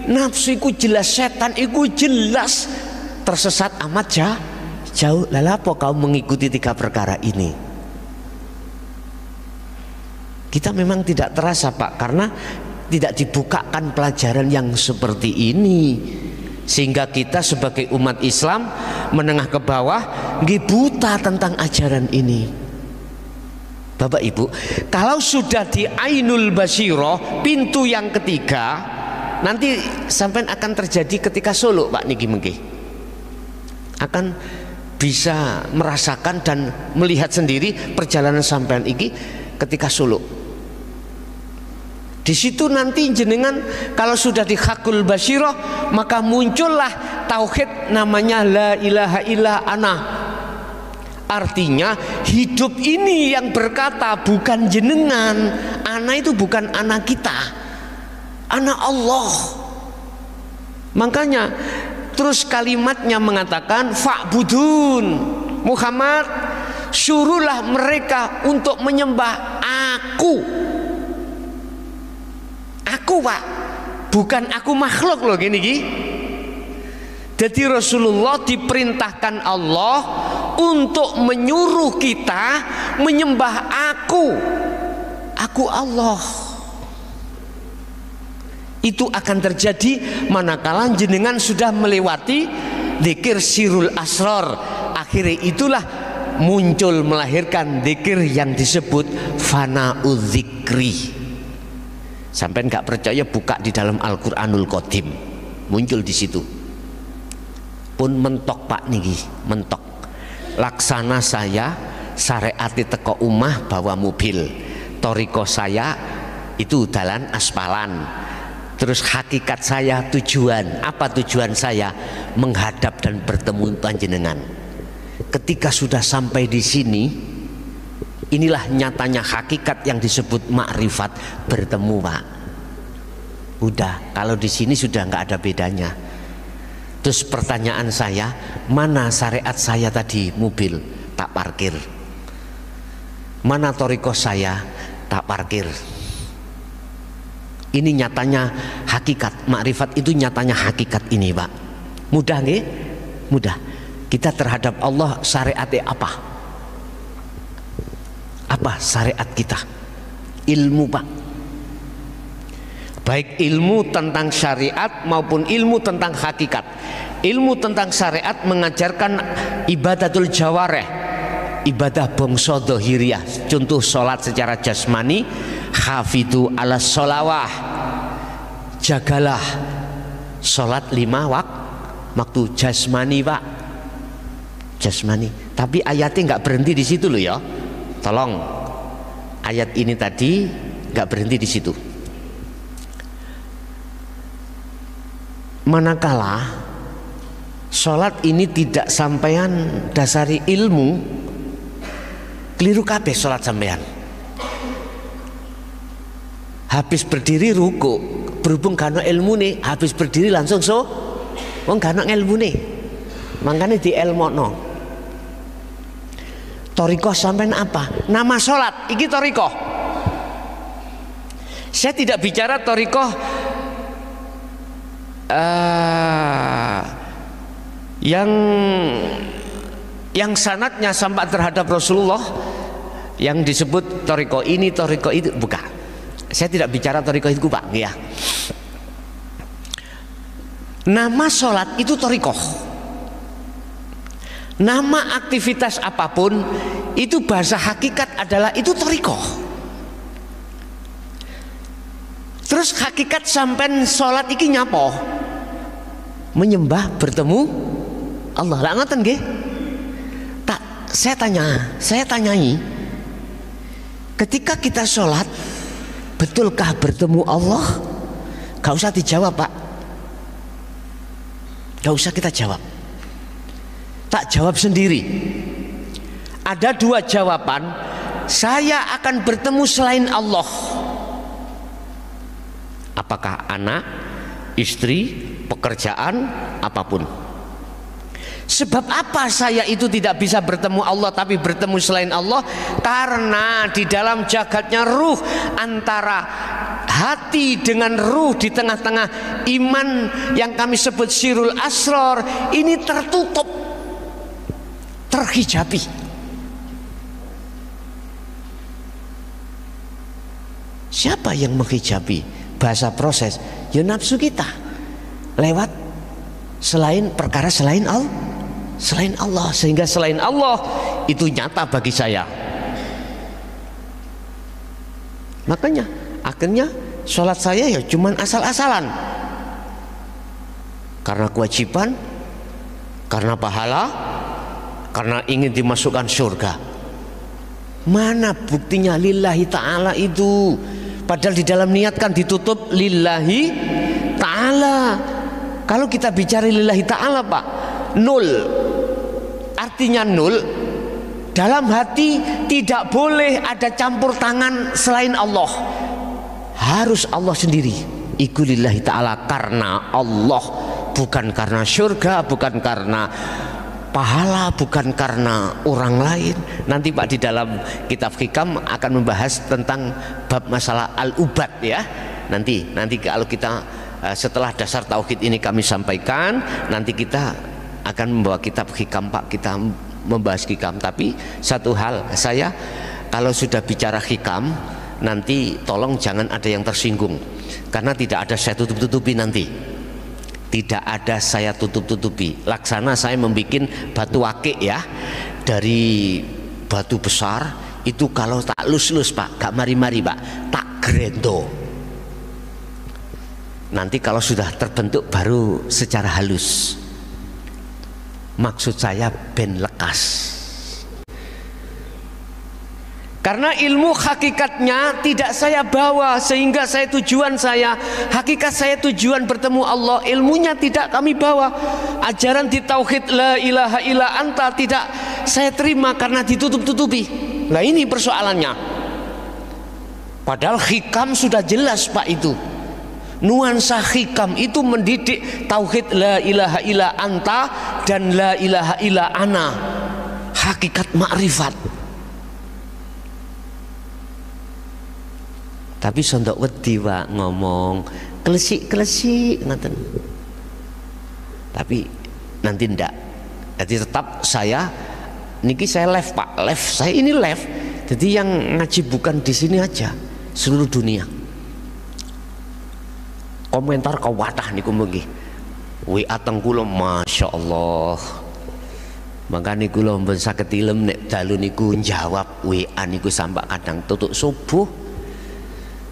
Nafsu iku jelas, setan iku jelas tersesat amat jauh. Lalu apa kau mengikuti 3 perkara ini? Kita memang tidak terasa, Pak, karena tidak dibukakan pelajaran yang seperti ini, sehingga kita sebagai umat Islam menengah ke bawah buta tentang ajaran ini. Bapak Ibu, kalau sudah di Ainul Basiroh, pintu yang ketiga, nanti sampai akan terjadi ketika Solo, Pak, niki mengki akan bisa merasakan dan melihat sendiri perjalanan sampean iki ketika Solo. Di situ nanti jenengan kalau sudah di Hakul Basiroh, maka muncullah tauhid namanya la ilaha illa ana. Artinya hidup ini yang berkata, bukan jenengan. Ana itu bukan anak kita, anak Allah. Makanya terus kalimatnya mengatakan fa'budun, Muhammad, suruhlah mereka untuk menyembah aku. Aku, Pak, bukan aku makhluk loh gini. Jadi Rasulullah diperintahkan Allah untuk menyuruh kita menyembah aku Allah. Itu akan terjadi manakala jenengan sudah melewati dzikir sirul asrar. Akhirnya itulah muncul melahirkan dzikir yang disebut fana'udz dzikri. Sampai nggak percaya, buka di dalam Al-Qur'anul Qadim, muncul di situ. Pun mentok, Pak, niki mentok. Laksana saya syariati teko umah bawa mobil, toriko saya itu dalan aspalan. Terus hakikat saya, tujuan apa tujuan saya? Menghadap dan bertemu panjenengan. Ketika sudah sampai di sini, inilah nyatanya hakikat yang disebut makrifat, bertemu, Pak. Udah, kalau di sini sudah nggak ada bedanya. Terus pertanyaan saya, mana syariat saya tadi mobil? Tak parkir. Mana toriko saya? Tak parkir. Ini nyatanya hakikat, makrifat itu nyatanya hakikat ini, Pak. Mudah nggih? Mudah. Kita terhadap Allah syariatnya apa? Apa syariat kita? Ilmu, Pak. Baik ilmu tentang syariat maupun ilmu tentang hakikat. Ilmu tentang syariat mengajarkan ibadatul jawareh, ibadah bangsa dhahiriyah. Contoh sholat secara jasmani, hafidhu ala sholawah, jagalah sholat 5 waktu jasmani, Pak. Jasmani. Tapi ayatnya nggak berhenti di situ loh ya. Tolong, ayat ini tadi nggak berhenti di situ. Manakala sholat ini tidak sampean dasari ilmu, keliru kabeh sholat sampean. Habis berdiri ruku, berhubung karena ilmu nih, habis berdiri langsung wong karena ilmu nih, makanya di ilmu no. Torikoh sampean apa? Nama sholat, iki torikoh. Saya tidak bicara torikoh yang sanadnya sampai terhadap Rasulullah, yang disebut torikoh ini, torikoh itu, bukan. Saya tidak bicara torikoh itu Pak, ya. Nama sholat itu torikoh. Nama aktivitas apapun itu bahasa hakikat adalah itu torikoh. Terus hakikat sampean sholat iki nyapo? Menyembah, bertemu Allah. Lah ngoten nggih? Tak, saya tanyai. Ketika kita sholat, betulkah bertemu Allah? Gak usah dijawab Pak. Gak usah kita jawab. Tak jawab sendiri. Ada dua jawaban. Saya akan bertemu selain Allah. Apakah anak, istri, pekerjaan, apapun. Sebab apa saya itu tidak bisa bertemu Allah tapi bertemu selain Allah? Karena di dalam jagatnya ruh, antara hati dengan ruh di tengah-tengah iman yang kami sebut sirul asror ini tertutup, terhijabi. Siapa yang menghijabi? Bahasa proses, ya nafsu kita lewat perkara selain Allah, sehingga selain Allah itu nyata bagi saya. Makanya akhirnya sholat saya ya cuman asal-asalan, karena kewajiban, karena pahala, karena ingin dimasukkan surga. Mana buktinya lillahi ta'ala itu? Padahal di dalam niat kan ditutup lillahi ta'ala. Kalau kita bicara lillahi ta'ala Pak, nol. Artinya nol. Dalam hati tidak boleh ada campur tangan selain Allah. Harus Allah sendiri. Iku lillahi ta'ala, karena Allah, bukan karena surga, bukan karena pahala, bukan karena orang lain. Nanti Pak di dalam kitab Hikam akan membahas tentang bab masalah al-ubad ya. Nanti kalau kita setelah dasar tauhid ini kami sampaikan, nanti kita akan membawa kitab Hikam Pak, kita membahas Hikam. Tapi satu hal, saya kalau sudah bicara Hikam nanti tolong jangan ada yang tersinggung, karena tidak ada saya tutup-tutupi nanti. Tidak ada saya tutup-tutupi. Laksana saya membuat batu akik ya, dari batu besar itu, kalau tak lus-lus Pak, gak mari-mari Pak, tak grendo. Nanti kalau sudah terbentuk baru secara halus. Maksud saya ben lekas. Karena ilmu hakikatnya tidak saya bawa, sehingga tujuan saya, hakikat saya tujuan bertemu Allah, ilmunya tidak kami bawa. Ajaran di tauhid la ilaha illa anta tidak saya terima karena ditutup-tutupi. Nah ini persoalannya. Padahal Hikam sudah jelas Pak itu. Nuansa Hikam itu mendidik tauhid la ilaha illa anta dan la ilaha illa ana. Hakikat makrifat. Tapi sondok wedi Pak ngomong klesik-klesik ngaten. Tapi nanti ndak. Jadi tetap saya niki saya live Pak, live saya ini live. Jadi yang ngaji bukan di sini aja, seluruh dunia. Komentar kawatah niku mengki. WA teng kula masyaallah. Makane kula mben saged ilem nek dalu niku njawab WA niku sampai kadang tutuk subuh.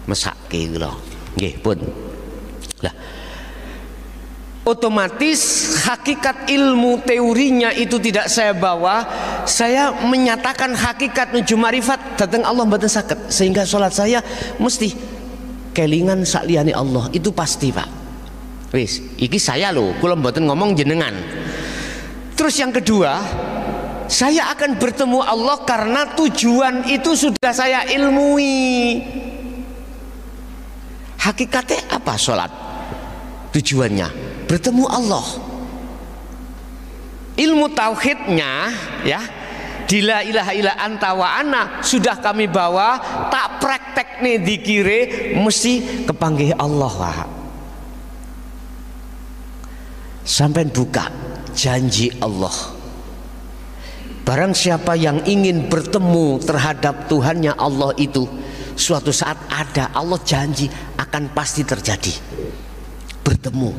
Mesake kula. Nggih, pun. Lah. Otomatis hakikat ilmu teorinya itu tidak saya bawa. Saya menyatakan hakikat nuju marifat datang Allah mboten saged, sehingga sholat saya mesti kelingan sakliyane Allah. Itu pasti Pak. Wis, iki saya loh, kula mboten ngomong jenengan. Terus yang kedua, saya akan bertemu Allah karena tujuan itu sudah saya ilmui. Hakikatnya apa sholat? Tujuannya bertemu Allah. Ilmu tauhidnya ya, di la ilaha illa anta wa ana sudah kami bawa, tak praktek nih dikire mesti kepanggih Allah Pak. Sampai buka janji Allah, barang siapa yang ingin bertemu terhadap Tuhannya Allah itu suatu saat ada, Allah janji akan pasti terjadi bertemu.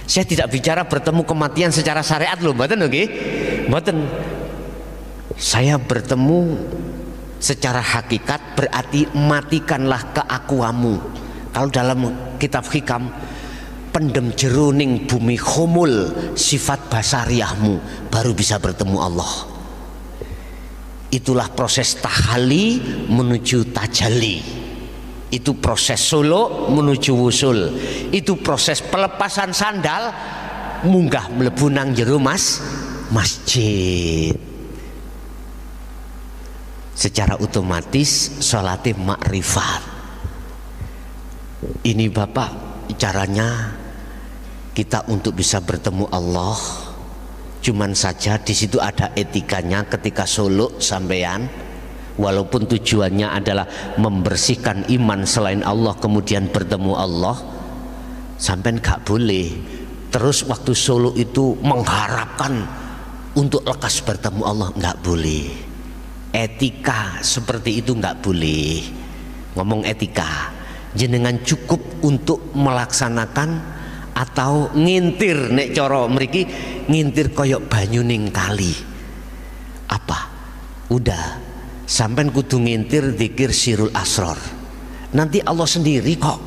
Saya tidak bicara bertemu kematian secara syariat loh, mboten nggih, mboten. Saya bertemu secara hakikat berarti matikanlah keakuamu. Kalau dalam kitab hikam, pendem jeruning bumi khumul sifat basariahmu, baru bisa bertemu Allah. Itulah proses tahalli menuju tajalli. Itu proses suluk menuju wusul. Itu proses pelepasan sandal munggah mlebu nang jero masjid. Secara otomatis sholatnya makrifat. Ini Bapak caranya kita untuk bisa bertemu Allah. Cuman saja di situ ada etikanya ketika suluk sampean, walaupun tujuannya adalah membersihkan iman selain Allah kemudian bertemu Allah, sampean gak boleh terus waktu suluk itu mengharapkan untuk lekas bertemu Allah, nggak boleh. Etika seperti itu nggak boleh. Ngomong etika, jenengan cukup untuk melaksanakan atau ngintir, nek coro mriki ngintir koyok banyu ning kali. Apa? Udah, sampean kudu ngintir zikir sirul asror. Nanti Allah sendiri kok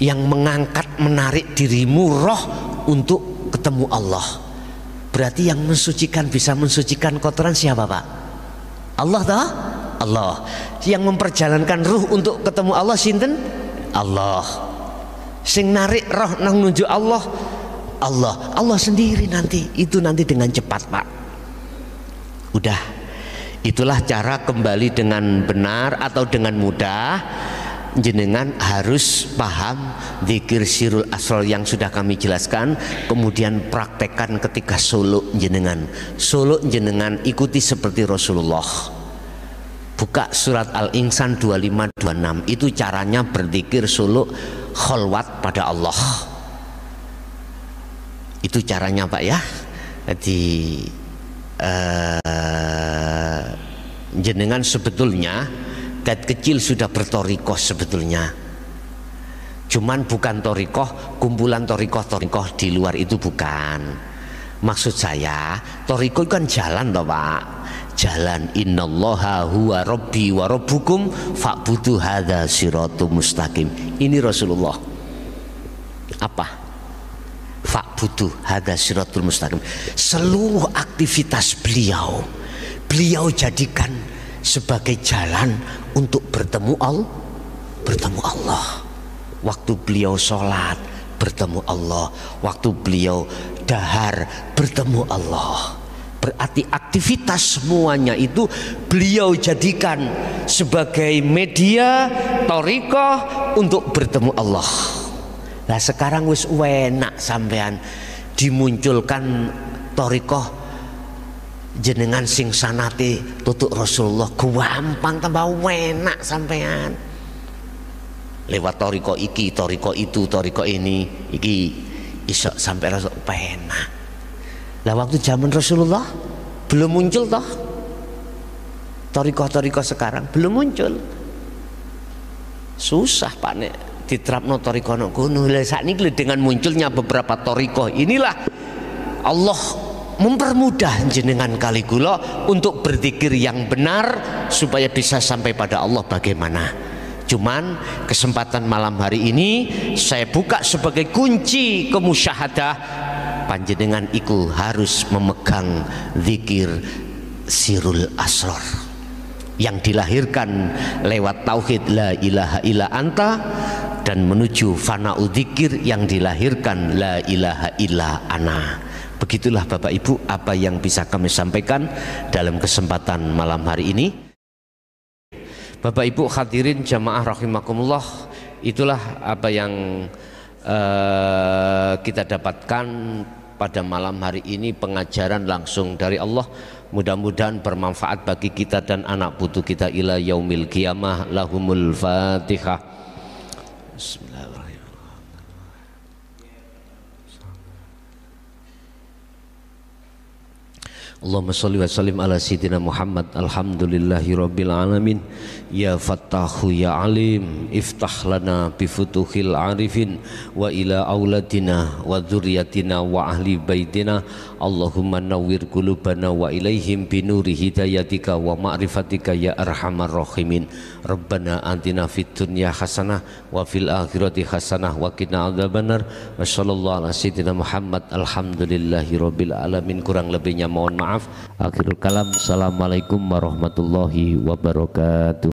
yang mengangkat menarik dirimu roh untuk ketemu Allah. Berarti yang mensucikan, bisa mensucikan kotoran siapa Pak? Allah toh? Allah. Yang memperjalankan ruh untuk ketemu Allah sinten? Allah. Sing narik roh nang nuju Allah, Allah. Allah sendiri nanti. Itu nanti dengan cepat Pak. Udah. Itulah cara kembali dengan benar atau dengan mudah. Jenengan harus paham zikir sirul asror yang sudah kami jelaskan, kemudian praktekkan ketika suluk jenengan. Suluk jenengan ikuti seperti Rasulullah. Buka surat Al-Insan 25-26, itu caranya berzikir suluk kholwat pada Allah. Itu caranya Pak ya. Jadi jenengan sebetulnya dat kecil sudah bertorikoh sebetulnya, cuman bukan torikoh kumpulan torikoh di luar itu, bukan. Maksud saya torikoh kan jalan toh Pak, jalan. Innallaha huwa rabbi wa rabbukum fa'budu hadza siratum mustaqim. Ini Rasulullah. Apa? Fa'budu hadza siratul mustaqim. Seluruh aktivitas beliau jadikan sebagai jalan untuk bertemu Allah. Waktu beliau sholat bertemu Allah, waktu beliau dahar bertemu Allah. Berarti aktivitas semuanya itu beliau jadikan sebagai media thariqah untuk bertemu Allah. Nah sekarang wis enak sampean dimunculkan thariqah jenengan sing sanate tutuk Rasulullah, gampang tambah enak sampean. Lewat thariqah iki, thariqah itu, thariqah ini, iki iso sampai rasa enak. Lah waktu zaman Rasulullah belum muncul toh. Thariqah sekarang belum muncul. Susah Pak nek diterapno thariqah nang kono. Lah sakniki dengan munculnya beberapa thariqah inilah Allah mempermudah jenengan kali kula untuk berzikir yang benar supaya bisa sampai pada Allah. Bagaimana? Cuman kesempatan malam hari ini saya buka sebagai kunci kemusyahadah, panjenengan iku harus memegang zikir sirul asror yang dilahirkan lewat tauhid la ilaha illa anta, dan menuju fana'u zikir yang dilahirkan la ilaha illa ana. Begitulah Bapak Ibu apa yang bisa kami sampaikan dalam kesempatan malam hari ini. Bapak Ibu hadirin jamaah rahimakumullah, itulah apa yang kita dapatkan pada malam hari ini pengajaran langsung dari Allah. Mudah-mudahan bermanfaat bagi kita dan anak putu kita ila yaumil qiyamah. Lahumul Fatihah. Bismillahirrahmanirrahim. Allahumma sholli wa sallim ala sayyidina Muhammad. Alhamdulillahi rabbil alamin. Ya Fattahu ya Alim, iftah lana bi futuhil arifin wa ila auladina wa dzurriyyatina wa ahli baitina. Allahumma nawwir qulubana wa ilaihim bi nuri hidayatika wa ma'rifatika ya arhamar rahimin. Rabbana atina fid dunya hasanah wa fil akhirati hasanah wa qina adzabannar. Wa sallallahu ala sayyidina Muhammad. Alhamdulillahi rabbil alamin. Kurang lebihnya mohon maaf. Akhirul kalam. Assalamualaikum warahmatullahi wabarakatuh.